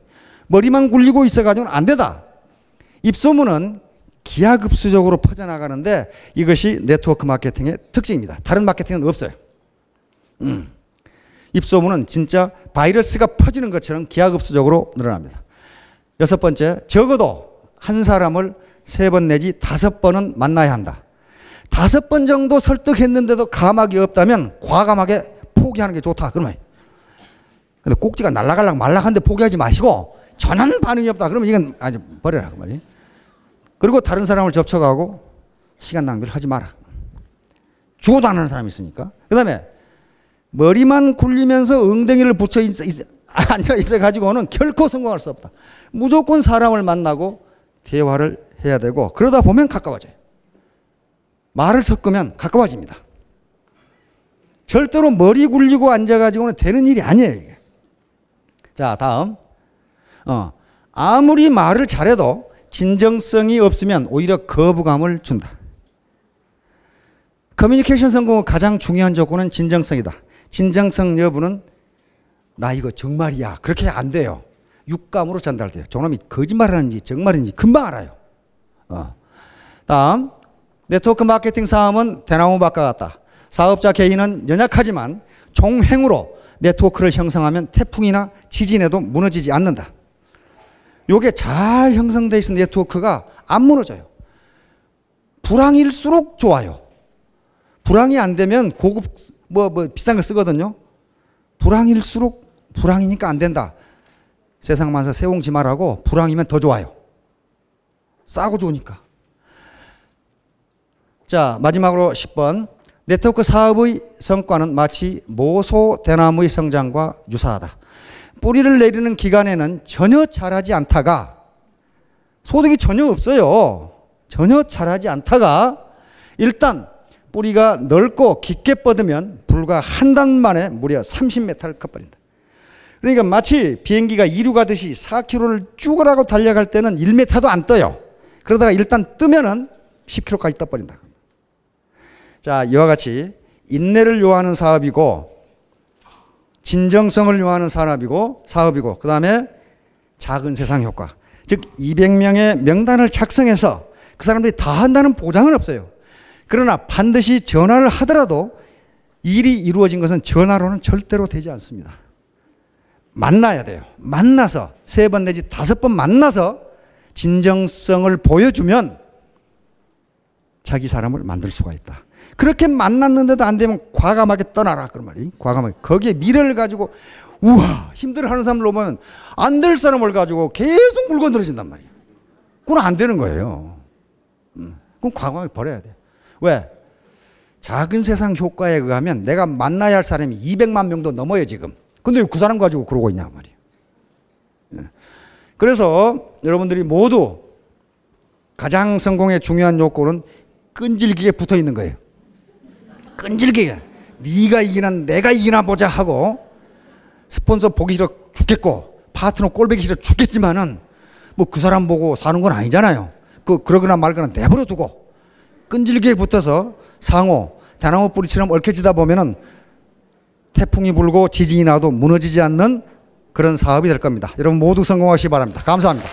머리만 굴리고 있어가지고는 안 된다. 입소문은 기하급수적으로 퍼져나가는데 이것이 네트워크 마케팅의 특징입니다. 다른 마케팅은 없어요. 입소문은 진짜 바이러스가 퍼지는 것처럼 기하급수적으로 늘어납니다. 6번째, 적어도 한 사람을 3번 내지 5번은 만나야 한다. 5번 정도 설득했는데도 감각이 없다면 과감하게 포기하는 게 좋다. 그러면 근데 꼭지가 날라갈락 말락한데 포기하지 마시고 전혀 반응이 없다. 그러면 이건 아주 버려라. 그 말이에요. 그리고 다른 사람을 접촉하고 시간 낭비를 하지 마라. 죽어도 안 하는 사람이 있으니까. 그 다음에 머리만 굴리면서 엉덩이를 붙여 앉아 있어 가지고는 결코 성공할 수 없다. 무조건 사람을 만나고 대화를 해야 되고 그러다 보면 가까워져요. 말을 섞으면 가까워집니다. 절대로 머리 굴리고 앉아가지고는 되는 일이 아니에요. 이게. 자, 다음. 아무리 말을 잘해도 진정성이 없으면 오히려 거부감을 준다. 커뮤니케이션 성공의 가장 중요한 조건은 진정성이다. 진정성 여부는 나 이거 정말이야. 그렇게 안 돼요. 육감으로 전달돼요. 저놈이 거짓말하는지 정말인지 금방 알아요. 다음. 네트워크 마케팅 사업은 대나무밭과 같다. 사업자 개인은 연약하지만 종횡으로 네트워크를 형성하면 태풍이나 지진에도 무너지지 않는다. 요게 잘 형성되어 있는 네트워크가 안 무너져요. 불황일수록 좋아요. 불황이 안 되면 고급 비싼 거 쓰거든요. 불황일수록 불황이니까 안 된다. 세상 만사 세옹지 말라고 불황이면 더 좋아요. 싸고 좋으니까. 자, 마지막으로 10번. 네트워크 사업의 성과는 마치 모소 대나무의 성장과 유사하다. 뿌리를 내리는 기간에는 전혀 자라지 않다가 소득이 전혀 없어요. 전혀 자라지 않다가 일단 뿌리가 넓고 깊게 뻗으면 불과 한 달 만에 무려 30m를 커버린다. 그러니까 마치 비행기가 이륙하듯이 4km를 쭉 하고 달려갈 때는 1m도 안 떠요. 그러다가 일단 뜨면은 10km까지 떠버린다. 자, 이와 같이 인내를 요하는 사업이고 진정성을 요하는 사업이고 그 다음에 작은 세상 효과. 즉 200명의 명단을 작성해서 그 사람들이 다 한다는 보장은 없어요. 그러나 반드시 전화를 하더라도 일이 이루어진 것은 전화로는 절대로 되지 않습니다. 만나야 돼요. 만나서 3번 내지 5번 만나서 진정성을 보여주면 자기 사람을 만들 수가 있다. 그렇게 만났는데도 안 되면 과감하게 떠나라. 그런 말이. 과감하게. 거기에 미래를 가지고 우와 힘들어하는 사람을 보면 안 될 사람을 가지고 계속 물건들어진단 말이에요. 그건 안 되는 거예요. 그럼 과감하게 버려야 돼요. 왜? 작은 세상 효과에 의하면 내가 만나야 할 사람이 200만 명도 넘어요 지금. 근데 왜 그 사람 가지고 그러고 있냐 말이에요. 그래서 여러분들이 모두 가장 성공의 중요한 요건은 끈질기게 붙어 있는 거예요. 끈질기게. 네가 이기나 내가 이기나 보자 하고 스폰서 보기 싫어 죽겠고 파트너 꼴보기 싫어 죽겠지만은 뭐 그 사람 보고 사는 건 아니잖아요. 그러거나 말거나 내버려 두고 끈질기게 붙어서 상호 대나무 뿌리처럼 얽혀지다 보면은 태풍이 불고 지진이 나도 무너지지 않는 그런 사업이 될 겁니다. 여러분 모두 성공하시기 바랍니다. 감사합니다.